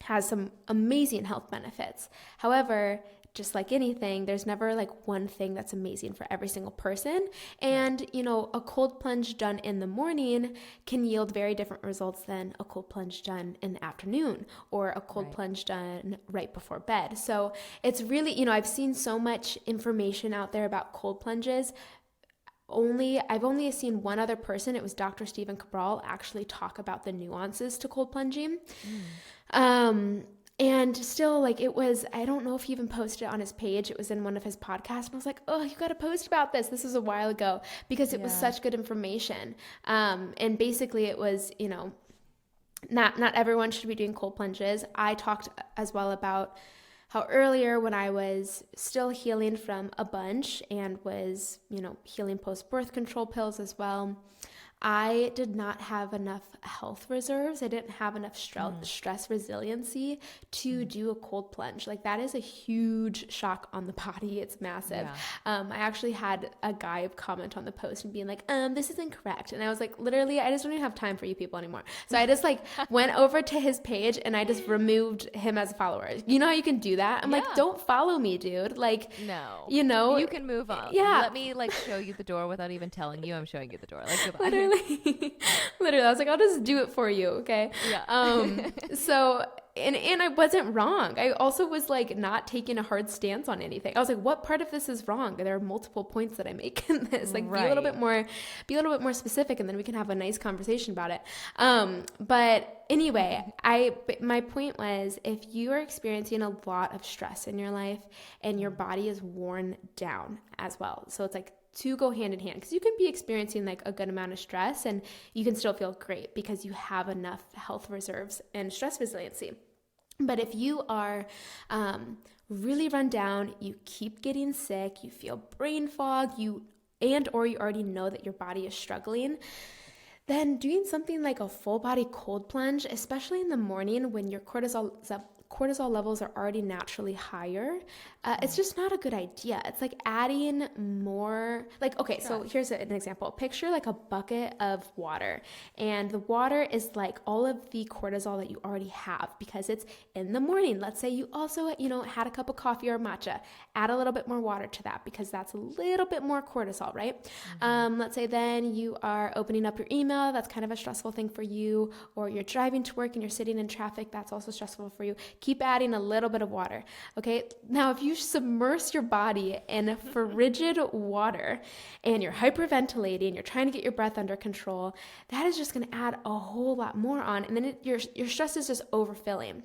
has some amazing health benefits. However, just like anything, there's never like one thing that's amazing for every single person. And, you know, a cold plunge done in the morning can yield very different results than a cold plunge done in the afternoon or a cold plunge done right before bed. So it's really, you know, I've seen so much information out there about cold plunges. I've only seen one other person, it was Dr. Stephen Cabral, actually talk about the nuances to cold plunging. And still, like, it was, I don't know if he even posted it on his page. It was in one of his podcasts. And I was like, oh, you got to post about this. This was a while ago because it was such good information. And basically it was, you know, not everyone should be doing cold plunges. I talked as well about how earlier when I was still healing from a bunch and was, you know, healing post-birth control pills as well, I did not have enough health reserves. I didn't have enough stress resiliency to do a cold plunge. Like that is a huge shock on the body. It's massive. I actually had a guy comment on the post and being like, this is incorrect. And I was like, literally, I just don't even have time for you people anymore. So I just like went over to his page and I just removed him as a follower. You know how you can do that? I'm like, don't follow me, dude. Like, no, you know, you can move on. Yeah. Let me like show you the door without even telling you I'm showing you the door. Like, goodbye. Literally, I was like, I'll just do it for you, okay? Yeah. So, and I wasn't wrong. I also was like not taking a hard stance on anything. I was like, what part of this is wrong? There are multiple points that I make in this. Like, be a little bit more specific, and then we can have a nice conversation about it. But anyway, my point was, if you are experiencing a lot of stress in your life and your body is worn down as well, so it's like to go hand in hand, because you can be experiencing like a good amount of stress and you can still feel great because you have enough health reserves and stress resiliency. But if you are really run down, you keep getting sick, you feel brain fog, or you already know that your body is struggling, then doing something like a full body cold plunge, especially in the morning when your cortisol levels are already naturally higher, it's just not a good idea. It's like adding more, like, okay, so here's an example. Picture like a bucket of water, and the water is like all of the cortisol that you already have because it's in the morning. Let's say you also, you know, had a cup of coffee or matcha. Add a little bit more water to that because that's a little bit more cortisol, right? Let's say then you are opening up your email. That's kind of a stressful thing for you, or you're driving to work and you're sitting in traffic. That's also stressful for you. Keep adding a little bit of water. Okay. Now, if you submerge your body in frigid water and you're hyperventilating, you're trying to get your breath under control, that is just going to add a whole lot more on. And then your stress is just overfilling.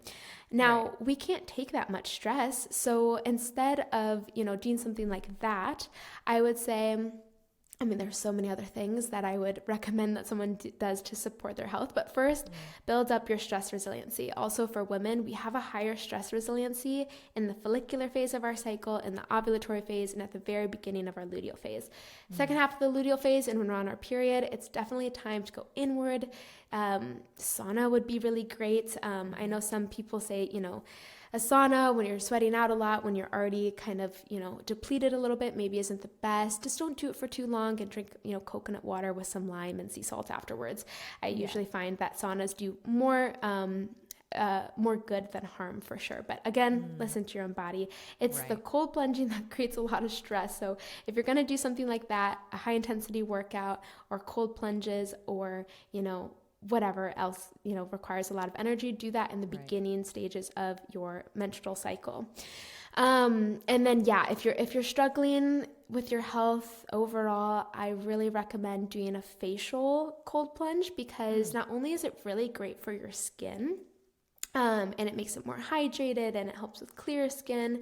Now, we can't take that much stress. So instead of, you know, doing something like that, I would say, I mean, there's so many other things that I would recommend that someone does to support their health. But first, build up your stress resiliency. Also for women, we have a higher stress resiliency in the follicular phase of our cycle, in the ovulatory phase, and at the very beginning of our luteal phase. Second half of the luteal phase, and when we're on our period, it's definitely a time to go inward. Sauna would be really great. I know some people say, you know, a sauna when you're sweating out a lot, when you're already kind of, depleted a little bit, maybe isn't the best. Just don't do it for too long and drink, coconut water with some lime and sea salt afterwards. I usually find that saunas do more good than harm for sure. But again, listen to your own body. It's the cold plunging that creates a lot of stress. So if you're going to do something like that, a high intensity workout or cold plunges or, whatever else, requires a lot of energy, do that in the beginning stages of your menstrual cycle. And then, if you're struggling with your health overall, I really recommend doing a facial cold plunge, because not only is it really great for your skin, and it makes it more hydrated and it helps with clear skin,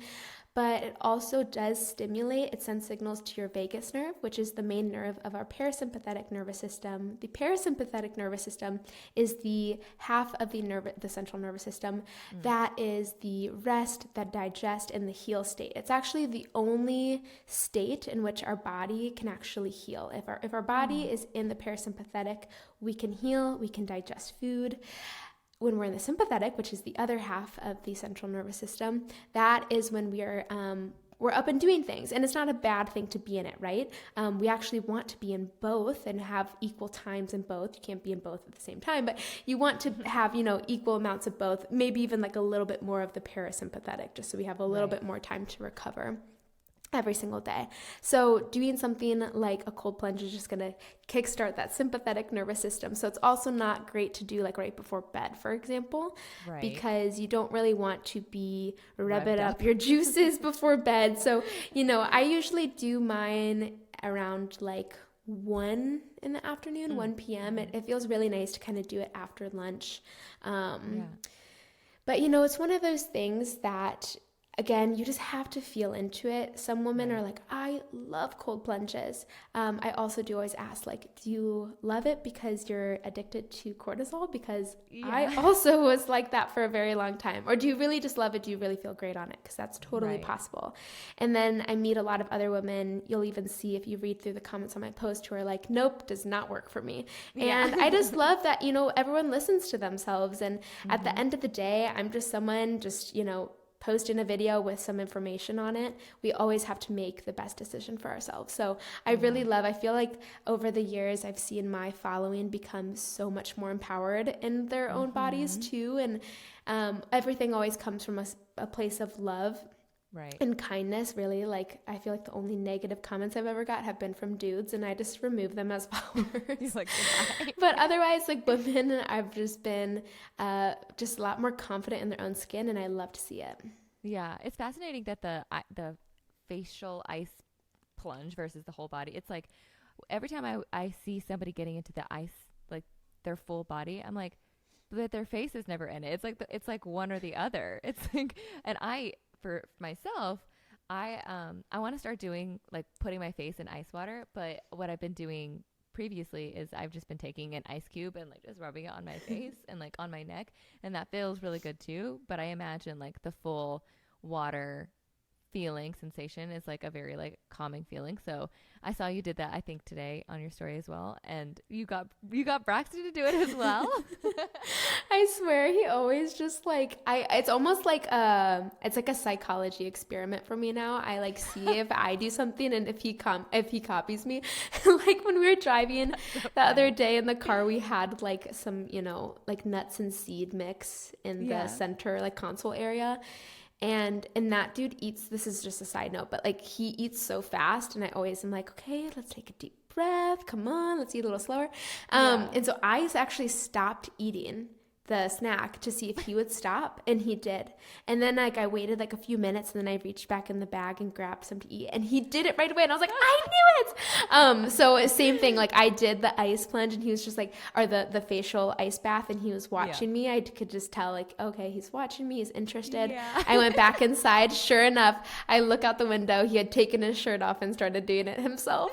but it also does stimulate, it sends signals to your vagus nerve, which is the main nerve of our parasympathetic nervous system. The parasympathetic nervous system is the half of the central nervous system that is the rest, the digest, and the heal state. It's actually the only state in which our body can actually heal. If our body is in the parasympathetic, we can heal, we can digest food. When we're in the sympathetic, which is the other half of the central nervous system, that is when we're up and doing things. And it's not a bad thing to be in it, right? We actually want to be in both and have equal times in both. You can't be in both at the same time, but you want to have, equal amounts of both, maybe even like a little bit more of the parasympathetic, just so we have a little bit more time to recover every single day. So doing something like a cold plunge is just going to kickstart that sympathetic nervous system. So it's also not great to do like right before bed, for example, because you don't really want to be revving up your juices before bed. So, I usually do mine around like 1 in the afternoon, 1 p.m. It feels really nice to kind of do it after lunch. But, it's one of those things that, again, you just have to feel into it. Some women are like, I love cold plunges. I also do always ask, like, do you love it because you're addicted to cortisol? Because I also was like that for a very long time. Or do you really just love it? Do you really feel great on it? Because that's totally possible. And then I meet a lot of other women. You'll even see if you read through the comments on my post who are like, nope, does not work for me. And I just love that, everyone listens to themselves. And at the end of the day, I'm just someone posting a video with some information on it. We always have to make the best decision for ourselves. So I feel like over the years, I've seen my following become so much more empowered in their own bodies too. And everything always comes from a place of love and kindness, really. Like, I feel like the only negative comments I've ever got have been from dudes, and I just remove them as followers. But otherwise, like, women, I've just been just a lot more confident in their own skin, and I love to see it. Yeah, it's fascinating that the facial ice plunge versus the whole body. It's like every time I see somebody getting into the ice, like their full body, I'm like, but their face is never in it. It's like one or the other. It's like, and for myself, I want to start doing, like, putting my face in ice water, but what I've been doing previously is I've just been taking an ice cube and like just rubbing it on my face and like on my neck, and that feels really good too. But I imagine like the full water feeling sensation is like a very like calming feeling. So I saw you did that, I think, today on your story as well, and you got Braxton to do it as well. I swear, he always just like it's almost like it's like a psychology experiment for me now. I like see if I do something and if he copies me. Like when we were driving the other day in the car, we had like some like nuts and seed mix in the center like console area. And that dude eats, this is just a side note, but like he eats so fast, and I always am like, okay, let's take a deep breath. Come on, let's eat a little slower. And so I actually stopped eating the snack to see if he would stop, and he did. And then like I waited like a few minutes, and then I reached back in the bag and grabbed some to eat, and he did it right away, and I was like, I knew it. So same thing, like I did the ice plunge, and he was just like, or the facial ice bath, and he was watching me. I could just tell like, okay, he's watching me, he's interested. I went back inside. Sure enough, I look out the window, he had taken his shirt off and started doing it himself.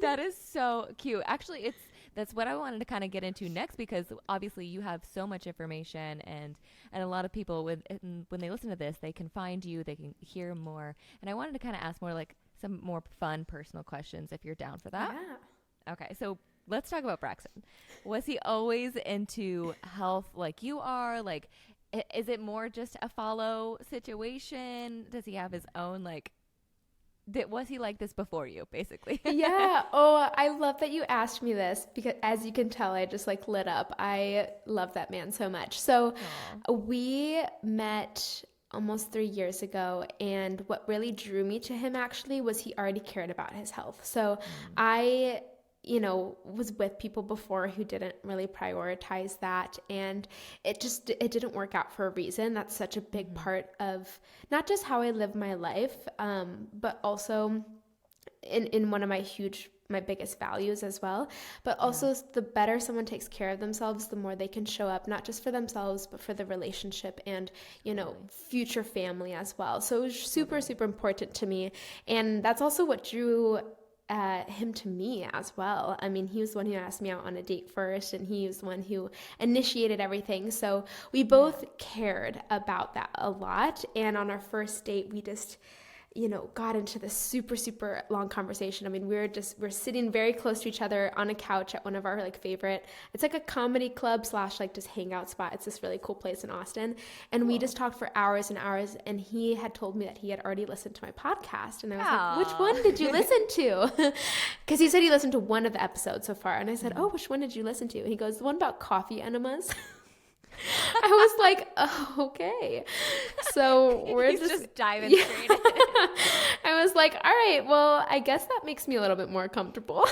That is so cute. Actually, that's what I wanted to kind of get into next, because obviously you have so much information, and a lot of people when they listen to this, they can find you, they can hear more. And I wanted to kind of ask more like some more fun personal questions if you're down for that. Yeah. Okay. So let's talk about Braxton. Was he always into health like you are? Like, is it more just a follow situation? Does he have his own, like, was he like this before you, basically? Yeah. Oh, I love that you asked me this, because as you can tell, I just like lit up. I love that man so much. So we met almost 3 years ago, and what really drew me to him actually was he already cared about his health. So I was with people before who didn't really prioritize that, and it didn't work out for a reason. That's such a big part of not just how I live my life, but also in one of my biggest values as well. But also the better someone takes care of themselves, the more they can show up, not just for themselves, but for the relationship and, future family as well. So it was super, super important to me. And that's also what drew him to me as well. I mean, he was the one who asked me out on a date first, and he was the one who initiated everything. So we both cared about that a lot. And on our first date, we just got into this super, super long conversation. I mean, we're sitting very close to each other on a couch at one of our favorite, it's like a comedy club / like just hangout spot. It's this really cool place in Austin. And we just talked for hours and hours. And he had told me that he had already listened to my podcast. And I was like, which one did you listen to? Because he said he listened to one of the episodes so far. And I said, oh, which one did you listen to? And he goes, the one about coffee enemas. I was like, oh, okay. So we're just diving straight in. I was like, all right, well, I guess that makes me a little bit more comfortable.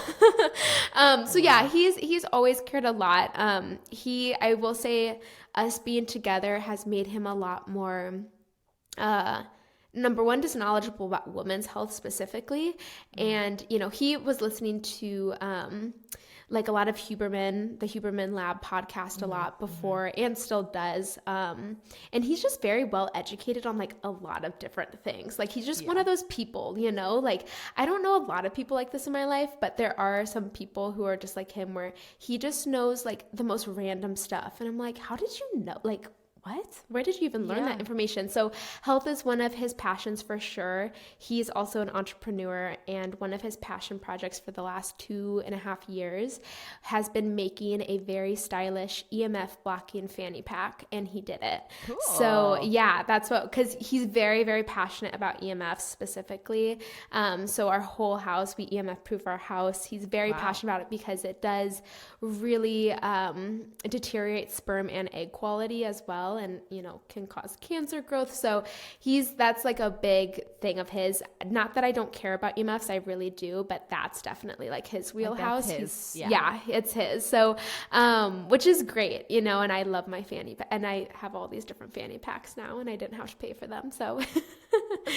So yeah, he's always cared a lot. I will say us being together has made him a lot more, number one, just knowledgeable about women's health specifically. And, he was listening to, like a lot of the Huberman Lab podcast a lot before, and still does. And he's just very well educated on like a lot of different things. Like he's just one of those people, like I don't know a lot of people like this in my life, but there are some people who are just like him, where he just knows like the most random stuff. And I'm like, how did you know? Like, what? Where did you even learn that information? So health is one of his passions for sure. He's also an entrepreneur, and one of his passion projects for the last 2.5 years has been making a very stylish EMF blocking fanny pack, and he did it. Cool. So yeah, that's because he's very, very passionate about EMF specifically. So our whole house, we EMF proof our house. He's very passionate about it because it does really deteriorate sperm and egg quality as well, and can cause cancer growth. So that's like a big thing of his. Not that I don't care about EMFs, I really do, but that's definitely like his wheelhouse. Like his, it's his. So which is great, and I love my fanny pack, and I have all these different fanny packs now, and I didn't have to pay for them. So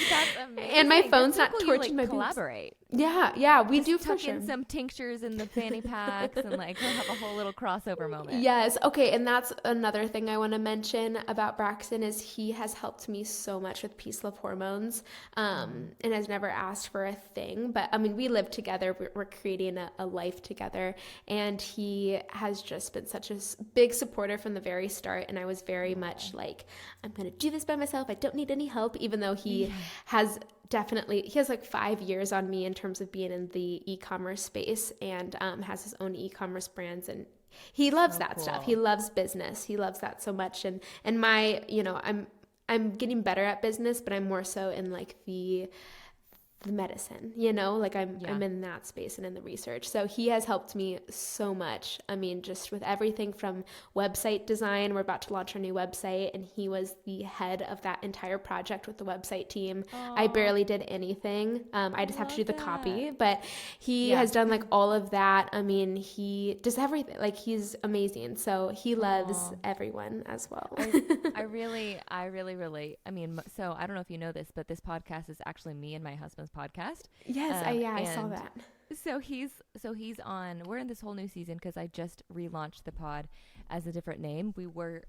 that's amazing. And my phone's not cool. torching my collaborate. boobs. Yeah, we just do tuck for sure. in some tinctures in the fanny packs, and like we'll have a whole little crossover moment. Yes. Okay. And that's another thing I want to mention about Braxton is he has helped me so much with peace love hormones, and has never asked for a thing. But I mean, we live together. We're creating a life together, and he has just been such a big supporter from the very start. And I was very much like, I'm going to do this by myself. I don't need any help, even though he has like 5 years on me in terms of being in the e-commerce space, and has his own e-commerce brands, and he loves that stuff. He loves business. He loves that so much. And my, I'm getting better at business, but I'm more so in like the medicine, like I'm in that space and in the research. So he has helped me so much. I mean, just with everything from website design. We're about to launch our new website, and he was the head of that entire project with the website team. Aww. I barely did anything. I just have to do the copy, but he has done like all of that. I mean, he does everything. Like he's amazing. So he loves everyone as well. I really relate. I mean, so I don't know if you know this, but this podcast is actually me and my husband's podcast. Yes, I saw that. So he's on. We're in this whole new season because I just relaunched the pod as a different name. We were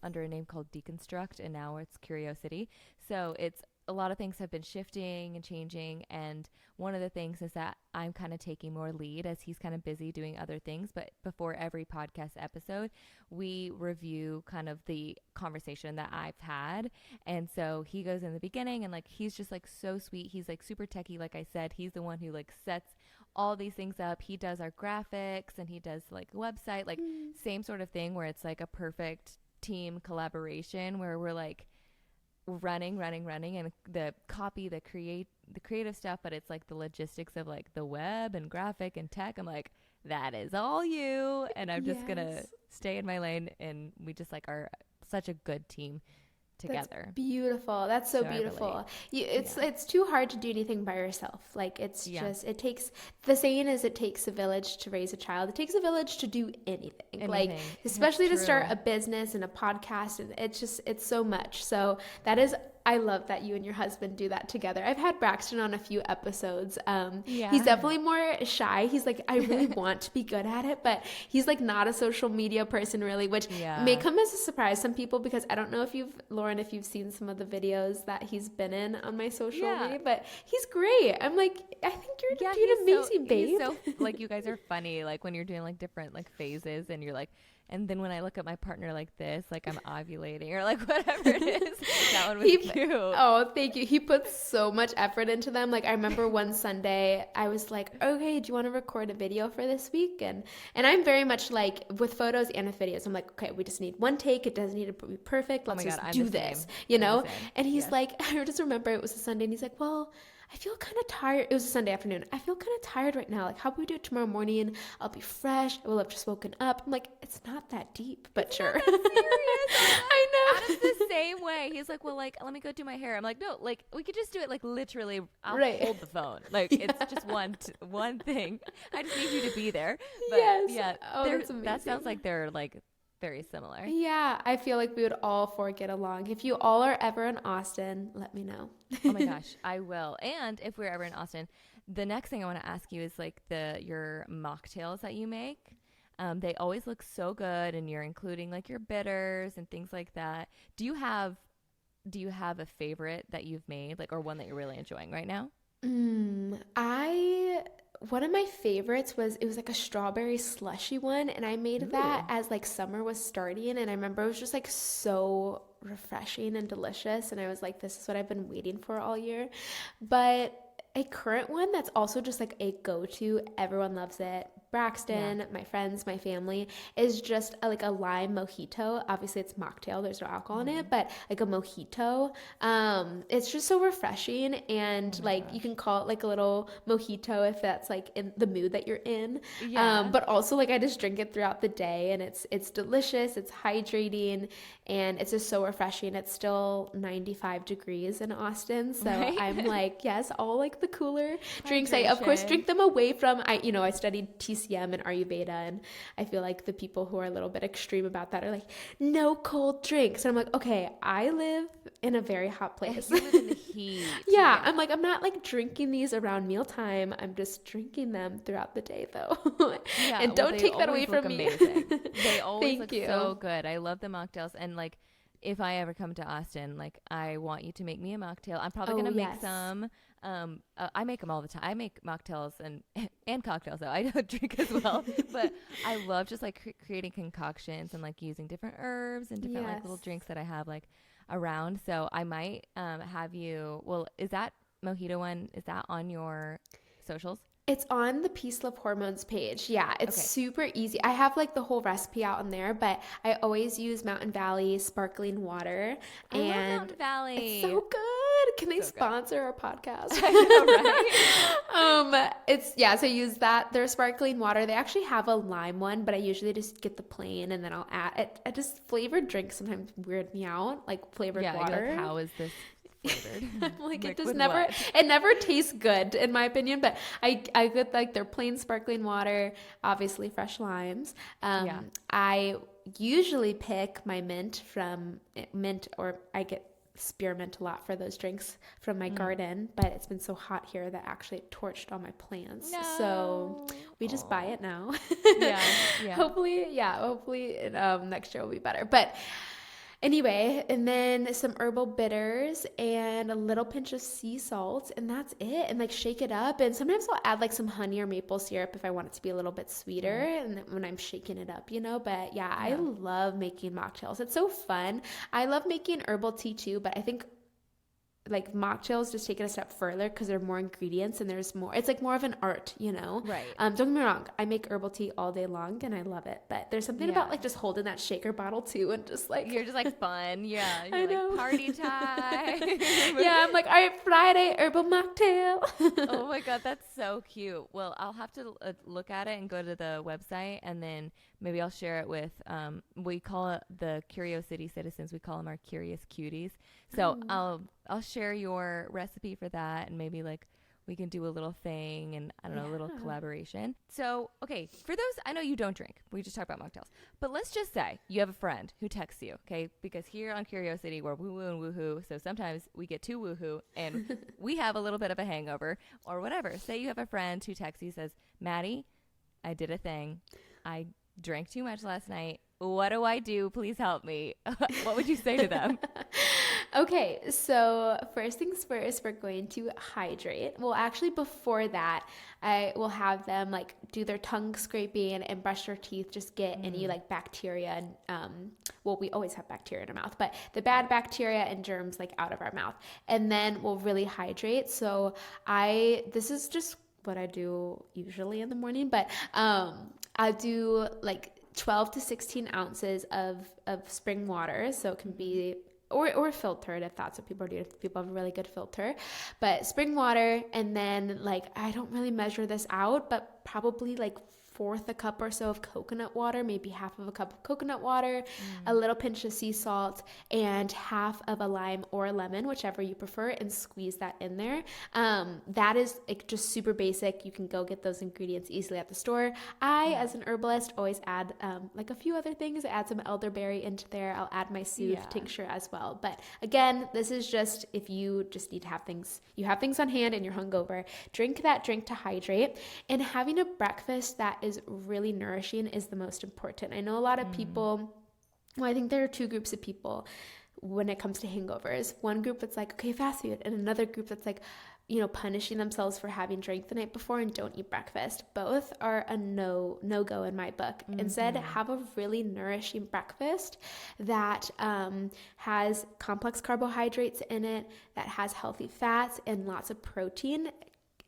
under a name called Deconstruct, and now it's Curiosity. So it's a lot of things have been shifting and changing, and one of the things is that I'm kind of taking more lead as he's kind of busy doing other things. But before every podcast episode, we review kind of the conversation that I've had. And so he goes in the beginning, and like he's just like so sweet. He's like super techie, like I said. He's the one who like sets all these things up. He does our graphics, and he does like website, like same sort of thing where it's like a perfect team collaboration where we're like running and the copy, the creative stuff, but it's like the logistics of like the web and graphic and tech. I'm like, that is all you, and I'm just gonna stay in my lane, and we just like are such a good team together. That's beautiful. That's so beautiful. It's too hard to do anything by yourself. Like it's just, it takes, the saying is it takes a village to raise a child. It takes a village to do anything. Like especially to start a business and a podcast, and it's so much. So that is, I love that you and your husband do that together. I've had Braxton on a few episodes. He's definitely more shy. He's like, I really want to be good at it, but he's like not a social media person really, which may come as a surprise to some people, because I don't know if Lauren, if you've seen some of the videos that he's been in on my social media, but he's great. I'm like, I think you're doing amazing, babe. He's so, like, you guys are funny, like when you're doing like different like phases, and you're like, and then when I look at my partner like this, like I'm ovulating or like whatever it is, that one was cute. Oh, thank you. He puts so much effort into them. Like I remember one Sunday, I was like, okay, do you want to record a video for this week? And I'm very much like with photos and with videos, I'm like, okay, we just need one take. It doesn't need to be perfect. Let's just do this, you know? And he's like, I just remember it was a Sunday, and he's like, well, I feel kind of tired. It was a Sunday afternoon. I feel kind of tired right now. Like, how about we do it tomorrow morning? I'll be fresh. I will have just woken up. I'm like, it's not that deep, but it's sure. Not that serious. I know. Adam's the same way. He's like, well, like, let me go do my hair. I'm like, no, like, we could just do it like literally. I'll hold the phone. Like, it's just one thing. I just need you to be there. But yeah, that's amazing. That sounds like they're like very similar. Yeah, I feel like we would all four get along. If you all are ever in Austin, let me know. Oh my gosh, I will. And if we're ever in Austin, the next thing I want to ask you is like your mocktails that you make. They always look so good, and you're including like your bitters and things like that. Do you have a favorite that you've made, like, or one that you're really enjoying right now? One of my favorites was like a strawberry slushy one, and I made that as like summer was starting, and I remember it was just like so refreshing and delicious, and I was like, this is what I've been waiting for all year. But a current one that's also just like a go-to, everyone loves it, Braxton, my friends, my family, is just like a lime mojito. Obviously it's mocktail, there's no alcohol in it, but like a mojito. It's just so refreshing, and you can call it like a little mojito if that's like in the mood that you're in. But also like I just drink it throughout the day, and it's delicious, it's hydrating, and it's just so refreshing. It's still 95 degrees in Austin, so I'm like, yes, all like the cooler drinks. I of course drink them away from, I studied TCM and Ayurveda, and I feel like the people who are a little bit extreme about that are like, no cold drinks, and I'm like, okay, I live in a very hot place. You live in the heat. I'm like, I'm not like drinking these around mealtime, I'm just drinking them throughout the day though. And don't take that away from me. Amazing. They always look so good. I love the mocktails, and like if I ever come to Austin, like I want you to make me a mocktail. I'm probably gonna make some. I make them all the time. I make mocktails and cocktails, though. I don't drink as well, but I love just like creating concoctions and like using different herbs and different like little drinks that I have like around. So I might have you. Well, is that mojito one? Is that on your socials? It's on the Peace Love Hormones page. Yeah, it's super easy. I have like the whole recipe out on there, but I always use Mountain Valley sparkling water. I love Mountain Valley. It's so good. Can they sponsor our podcast? I know, right? So use that. Their sparkling water. They actually have a lime one, but I usually just get the plain, and then I'll add it. I just flavored drinks sometimes weird me out, like flavored water. Like, how is this flavored? Like it just never tastes good in my opinion, but I get like their plain sparkling water, obviously fresh limes. I usually pick my mint, or I get spearmint a lot for those drinks from my garden, but it's been so hot here that actually it torched all my plants. So we just buy it now. Hopefully next year will be better. But anyway, and then some herbal bitters and a little pinch of sea salt, and that's it. And like shake it up. And sometimes I'll add like some honey or maple syrup if I want it to be a little bit sweeter. And when I'm shaking it up, But I love making mocktails. It's so fun. I love making herbal tea too, but I think like mocktails just take it a step further because there are more ingredients and there's more, it's like more of an art, you know? Right. Don't get me wrong, I make herbal tea all day long and I love it, but there's something about like just holding that shaker bottle too and just like you're just like fun. Yeah. You're I know. like party time. Yeah, I'm like, all right, Friday herbal mocktail. Oh my God, that's so cute. Well, I'll have to look at it and go to the website, and then maybe I'll share it with, we call it the Curiosity citizens. We call them our curious cuties. So I'll share your recipe for that, and maybe like we can do a little thing, and I don't know, a little collaboration. So, okay, for those, I know you don't drink. We just talked about mocktails. But let's just say you have a friend who texts you, okay? Because here on Curiosity, we're woo-woo and woohoo. So sometimes we get too woohoo and we have a little bit of a hangover or whatever. Say you have a friend who texts you, says, Maddie, I did a thing. I drank too much last night. What do I do? Please help me. What would you say to them? Okay, so first things first, we're going to hydrate. Well, actually before that, I will have them like do their tongue scraping and brush their teeth, just get any like bacteria and well, we always have bacteria in our mouth, but the bad bacteria and germs like out of our mouth. And then we'll really hydrate. So this is just what I do usually in the morning, but I'll do like 12 to 16 ounces of spring water. So it can be or filtered if that's what people do. If people have a really good filter, but spring water. And then like, I don't really measure this out, but probably like 1/4 a cup or so of coconut water, maybe 1/2 of a cup of coconut water, a little pinch of sea salt, and 1/2 of a lime or a lemon, whichever you prefer, and squeeze that in there. That is like just super basic. You can go get those ingredients easily at the store. As an herbalist, always add like a few other things. I add some elderberry into there. I'll add my soothe tincture as well. But again, this is just if you just need to have things, you have things on hand and you're hungover, drink that drink to hydrate. And having a breakfast that is really nourishing is the most important. I know a lot of people, well, I think there are two groups of people when it comes to hangovers. One group that's like, okay, fast food, and another group that's like, you know, punishing themselves for having drank the night before and don't eat breakfast. Both are a no-go in my book. Instead, have a really nourishing breakfast that has complex carbohydrates in it, that has healthy fats and lots of protein.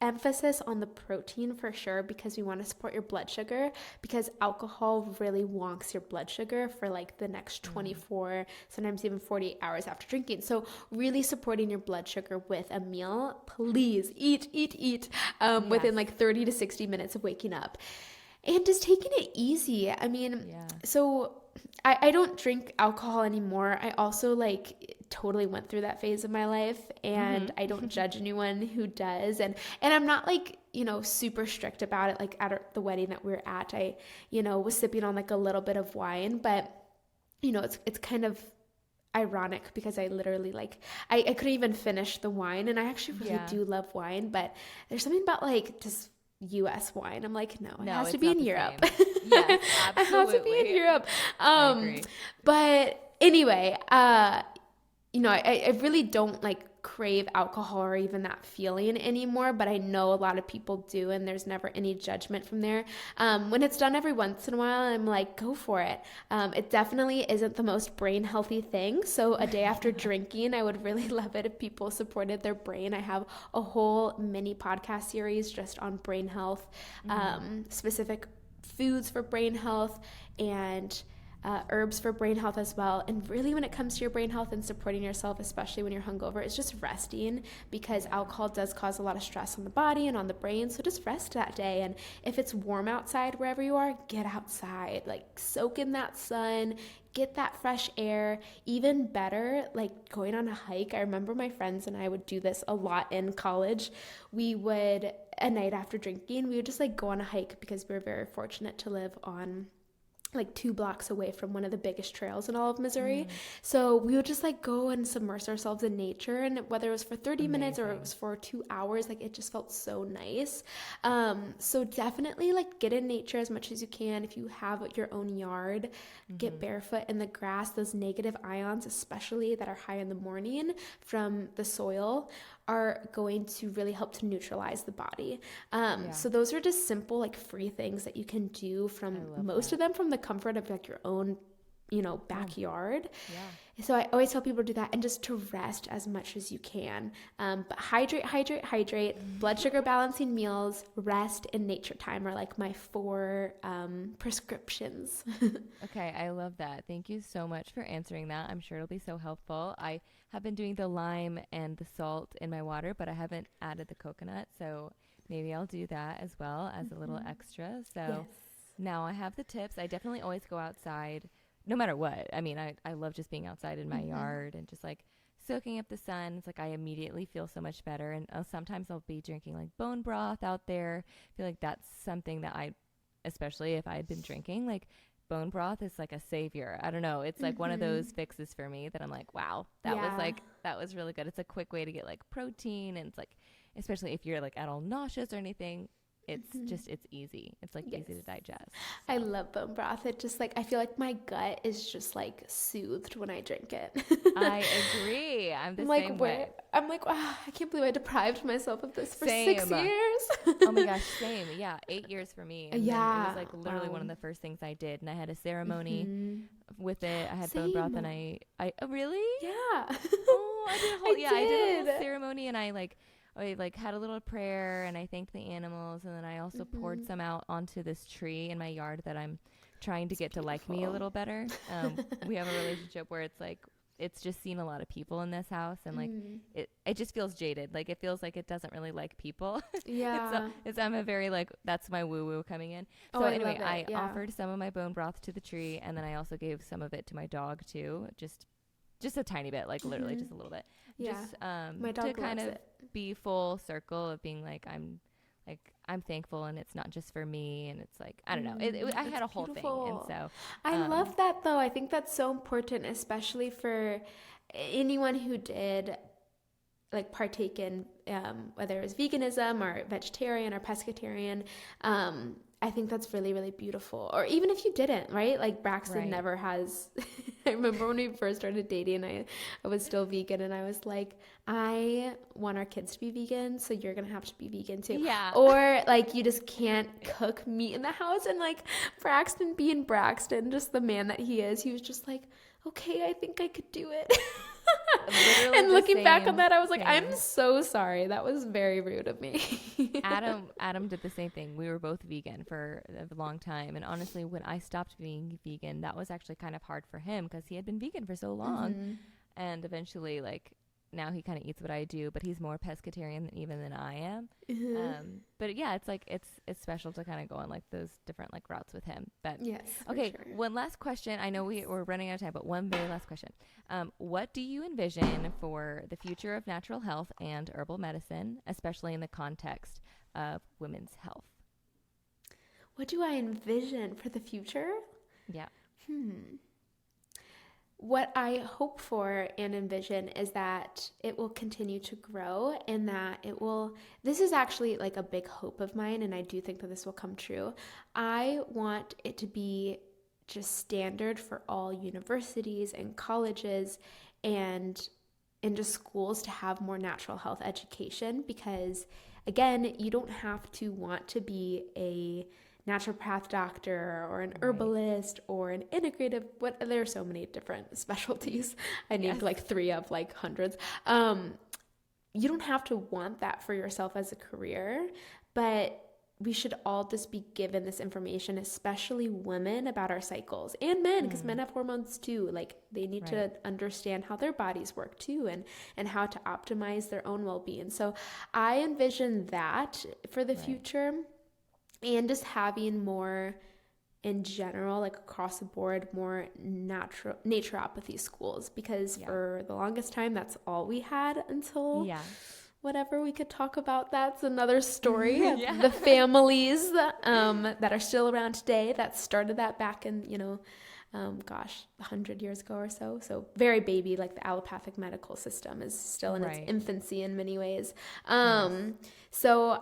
Emphasis on the protein for sure, because we want to support your blood sugar, because alcohol really wonks your blood sugar for like the next 24, sometimes even 48 hours after drinking. So really supporting your blood sugar with a meal. Please eat within like 30 to 60 minutes of waking up, and just taking it easy. I mean, so I don't drink alcohol anymore. I also like totally went through that phase of my life, and I don't judge anyone who does. And I'm not like, you know, super strict about it. Like at the wedding that we were at, I, you know, was sipping on like a little bit of wine, but you know, it's kind of ironic because I literally like, I couldn't even finish the wine, and I actually really do love wine, but there's something about like just US wine. I'm like, no, it has to be in Europe. Yes, absolutely. It has to be in Europe. I agree. But anyway, you know, I really don't like crave alcohol or even that feeling anymore, but I know a lot of people do, and there's never any judgment from there. When it's done every once in a while, I'm like, go for it. It definitely isn't the most brain healthy thing. So a day after drinking, I would really love it if people supported their brain. I have a whole mini podcast series just on brain health, specific foods for brain health, and herbs for brain health as well. And really, when it comes to your brain health and supporting yourself, especially when you're hungover, it's just resting, because alcohol does cause a lot of stress on the body and on the brain. So just rest that day. And if it's warm outside wherever you are, get outside, like soak in that sun, get that fresh air. Even better, like going on a hike. I remember my friends and I would do this a lot in college. We would, a night after drinking, we would just like go on a hike, because we were very fortunate to live on like 2 blocks away from one of the biggest trails in all of Missouri. So we would just like go and submerge ourselves in nature, and whether it was for 30 minutes or it was for 2 hours, like it just felt so nice. So definitely like get in nature as much as you can. If you have your own yard, get barefoot in the grass. Those negative ions, especially that are high in the morning from the soil, are going to really help to neutralize the body. So those are just simple, like free things that you can do, from most of them from the comfort of like your own backyard. Yeah. So I always tell people to do that and just to rest as much as you can. But hydrate, blood sugar balancing meals, rest, and nature time are like my 4 prescriptions. Okay, I love that. Thank you so much for answering that. I'm sure it'll be so helpful. I have been doing the lime and the salt in my water, but I haven't added the coconut. So maybe I'll do that as well as a little extra. So now I have the tips. I definitely always go outside no matter what. I mean, I love just being outside in my yard and just like soaking up the sun. It's like I immediately feel so much better. And sometimes I'll be drinking like bone broth out there. I feel like that's something that especially if I had been drinking, like bone broth is like a savior. I don't know. It's like one of those fixes for me that I'm like, wow, that was really good. It's a quick way to get like protein. And it's like, especially if you're like at all nauseous or anything, it's just, it's easy. It's like easy to digest. So. I love bone broth. It just like, I feel like my gut is just like soothed when I drink it. I agree. I'm the same way. I'm like, wow, I can't believe I deprived myself of this for 6 years. Oh my gosh, same. Yeah, 8 years for me. And then it was like literally one of the first things I did. And I had a ceremony with it. I had bone broth and I oh, really? Yeah. Oh, I did a whole ceremony and I had a little prayer and I thanked the animals. And then I also poured some out onto this tree in my yard that I'm trying to get to like me a little better. We have a relationship where it's like, it's just seen a lot of people in this house and like it just feels jaded. Like it feels like it doesn't really like people. Yeah. I'm a very like, that's my woo woo coming in. So anyway, I offered some of my bone broth to the tree and then I also gave some of it to my dog too. Just a tiny bit, like literally just a little bit. Yeah. Just my dog to kind of it. Be full circle of being like I'm thankful and it's not just for me and it's like I don't know. I had a whole beautiful thing and so I love that though. I think that's so important, especially for anyone who did like partake in whether it was veganism or vegetarian or pescatarian. I think that's really, really beautiful. Or even if you didn't, right? Like Braxton never has. I remember when we first started dating, I was still vegan and I was like, I want our kids to be vegan, so you're going to have to be vegan too. Yeah. Or like you just can't cook meat in the house. And like Braxton being Braxton, just the man that he is, he was just like, okay, I think I could do it. And looking back on that, I was like, I'm so sorry. That was very rude of me. Adam did the same thing. We were both vegan for a long time. And honestly, when I stopped being vegan, that was actually kind of hard for him because he had been vegan for so long. And eventually, like, now he kind of eats what I do, but he's more pescatarian than I am. But yeah, it's like it's special to kind of go on like those different like routes with him. But yes, okay, one last question. I know we're running out of time, but one very last question. What do you envision for the future of natural health and herbal medicine, especially in the context of women's health? What do I envision for the future? Yeah. What I hope for and envision is that it will continue to grow and that this is actually like a big hope of mine, and I do think that this will come true. I want it to be just standard for all universities and colleges and just schools to have more natural health education because, again, you don't have to want to be a naturopath doctor or an herbalist or an integrative, there are so many different specialties. I named like 3 of like hundreds. You don't have to want that for yourself as a career, but we should all just be given this information, especially women, about our cycles, and men, because men have hormones too. Like they need to understand how their bodies work too, and how to optimize their own well-being. So I envision that for the future. And just having more in general, like across the board, more naturopathy schools, because for the longest time, that's all we had until whatever we could talk about. That's another story of the families that are still around today that started that back in, 100 years ago or so. So very baby, like the allopathic medical system is still in its infancy in many ways. So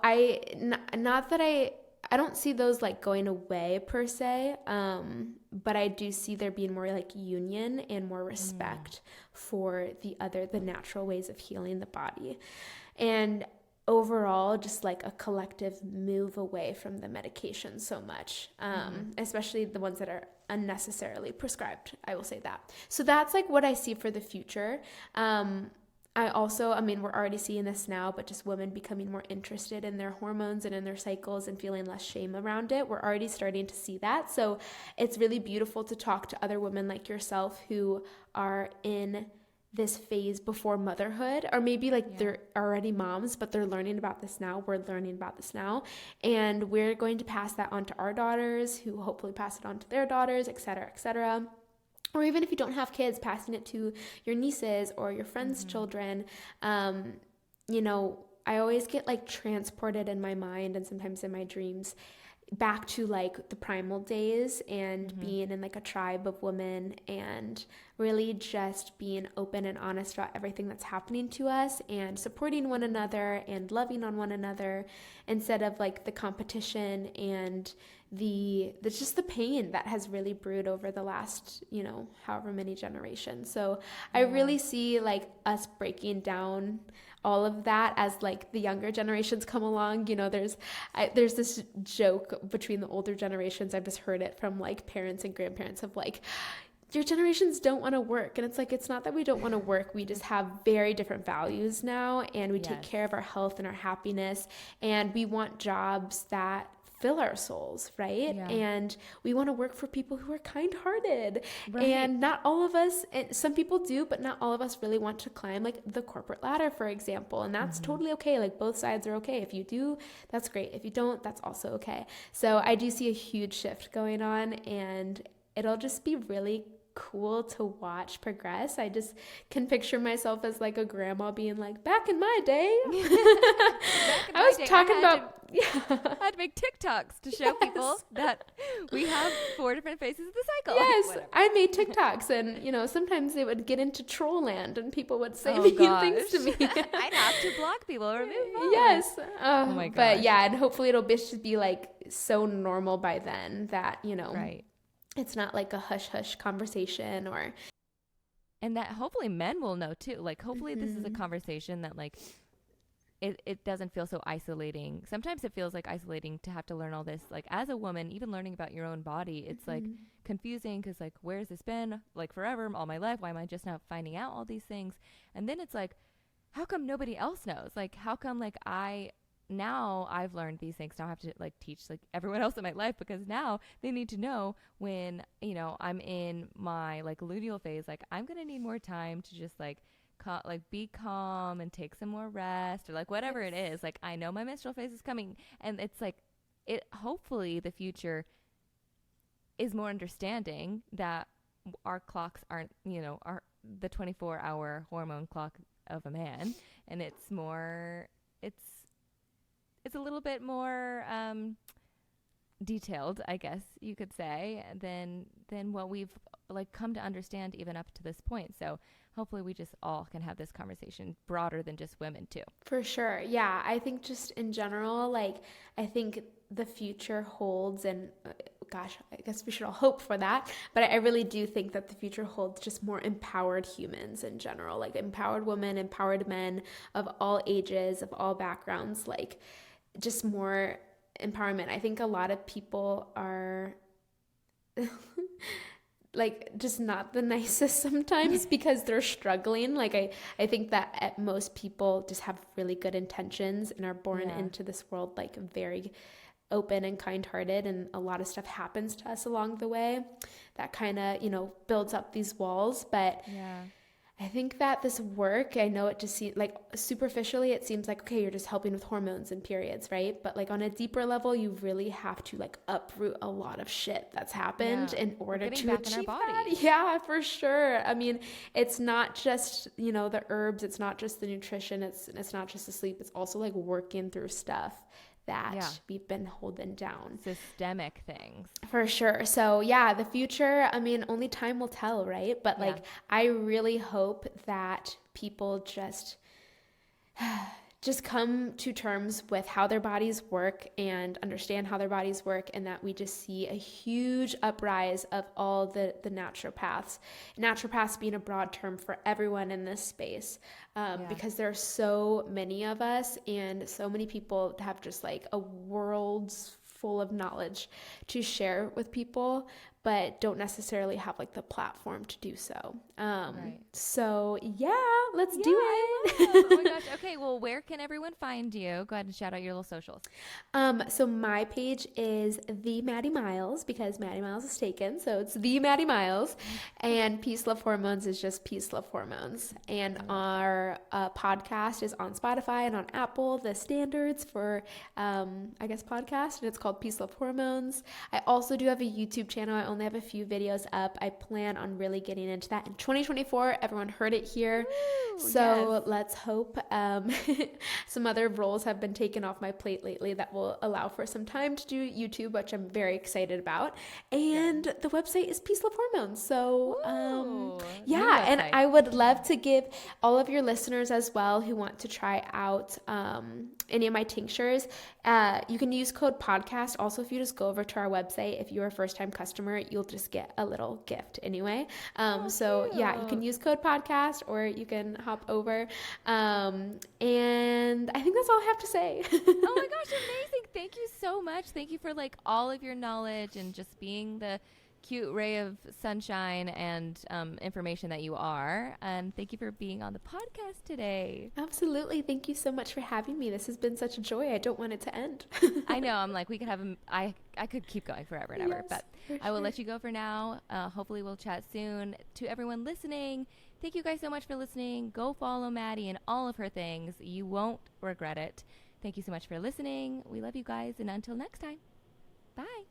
I don't see those like going away per se, but I do see there being more like union and more respect for the natural ways of healing the body. And overall just like a collective move away from the medication so much, especially the ones that are unnecessarily prescribed. I will say that. So that's like what I see for the future. I mean, we're already seeing this now, but just women becoming more interested in their hormones and in their cycles and feeling less shame around it. We're already starting to see that. So it's really beautiful to talk to other women like yourself who are in this phase before motherhood, or maybe like they're already moms, but they're learning about this now. We're learning about this now, and we're going to pass that on to our daughters, who hopefully pass it on to their daughters, et cetera, et cetera. Or even if you don't have kids, passing it to your nieces or your friends' children. You know, I always get like transported in my mind and sometimes in my dreams back to like the primal days and being in like a tribe of women and really just being open and honest about everything that's happening to us and supporting one another and loving on one another instead of like the competition and just the pain that has really brewed over the last, you know, however many generations. So I really see like us breaking down all of that as like the younger generations come along. You know, there's this joke between the older generations. I've just heard it from like parents and grandparents of like, your generations don't want to work. And it's like, it's not that we don't want to work. We just have very different values now, and we take care of our health and our happiness, and we want jobs that fill our souls, right? Yeah. And we want to work for people who are kind-hearted. Right. And not all of us, and some people do, but not all of us really want to climb like the corporate ladder, for example. And that's totally okay. Like both sides are okay. If you do, that's great. If you don't, that's also okay. So I do see a huge shift going on, and it'll just be really cool to watch progress. I just can picture myself as like a grandma being like, back in my day, I had to make TikToks to show people that we have 4 different phases of the cycle. Yes, I made TikToks, and you know, sometimes they would get into troll land and people would say mean things to me. I'd have to block people or remove them. Yes. Oh my god. But yeah, and hopefully it'll just be like so normal by then that, you know, it's not like a hush-hush conversation, and that hopefully men will know too. Like hopefully this is a conversation that like it doesn't feel so isolating. Sometimes it feels like isolating to have to learn all this. Like as a woman, even learning about your own body, it's like confusing because like, where's this been like forever, all my life? Why am I just now finding out all these things? And then it's like, how come nobody else knows? Like how come like now I've learned these things. Now I have to like teach like everyone else in my life, because now they need to know when, you know, I'm in my like luteal phase, like I'm going to need more time to just like be calm and take some more rest, or like whatever it is. Like I know my menstrual phase is coming, and it's like hopefully the future is more understanding that our clocks aren't, you know, the 24-hour hormone clock of a man, and it's a little bit more detailed, I guess you could say, than what we've like come to understand even up to this point. So hopefully we just all can have this conversation broader than just women too. For sure. Yeah. I think just in general, like I think the future holds, and gosh, I guess we should all hope for that. But I really do think that the future holds just more empowered humans in general, like empowered women, empowered men of all ages, of all backgrounds, like just more empowerment. I think a lot of people are like just not the nicest sometimes because they're struggling. Like I think that most people just have really good intentions and are born into this world like very open and kind-hearted, and a lot of stuff happens to us along the way that kind of, you know, builds up these walls. But I think that this work, I know it just seems like superficially it seems like, okay, you're just helping with hormones and periods, right? But like on a deeper level, you really have to like uproot a lot of shit that's happened in order to achieve that. Yeah, for sure. I mean, it's not just, you know, the herbs, it's not just the nutrition, it's not just the sleep, it's also like working through stuff that we've been holding down. Systemic things. For sure. So yeah, the future, I mean, only time will tell, right? But like, I really hope that people just just come to terms with how their bodies work and understand how their bodies work, and that we just see a huge uprise of all the naturopaths. Naturopaths being a broad term for everyone in this space, because there are so many of us and so many people have just like a world's full of knowledge to share with people, but don't necessarily have like the platform to do so. So yeah, let's do it. Oh my gosh. Okay. Well, where can everyone find you? Go ahead and shout out your little socials. So my page is the Maddie Miles, because Maddie Miles is taken. So it's the Maddie Miles, and Peace Love Hormones is just Peace Love Hormones. And our podcast is on Spotify and on Apple, the standards for, I guess, podcast, and it's called Peace Love Hormones. I also do have a YouTube channel. I only have a few videos up. I plan on really getting into that in 2024. Everyone heard it here. Woo, so let's hope some other roles have been taken off my plate lately that will allow for some time to do YouTube, which I'm very excited about. And the website is Peace Love Hormones. So and I would love to give all of your listeners as well who want to try out any of my tinctures, you can use code podcast. Also, if you just go over to our website, if you're a first-time customer, you'll just get a little gift anyway. So yeah, you can use code podcast, or you can hop over. And I think that's all I have to say. Oh my gosh, amazing. Thank you so much. Thank you for like all of your knowledge and just being the cute ray of sunshine and information that you are. And thank you for being on the podcast today. Absolutely. Thank you so much for having me. This has been such a joy. I don't want it to end. I know. I'm like, we could have I could keep going forever and ever, but I will let you go for now. Hopefully we'll chat soon. To everyone listening, thank you guys so much for listening. Go follow Maddie and all of her things. You won't regret it. Thank you so much for listening. We love you guys, and until next time, bye.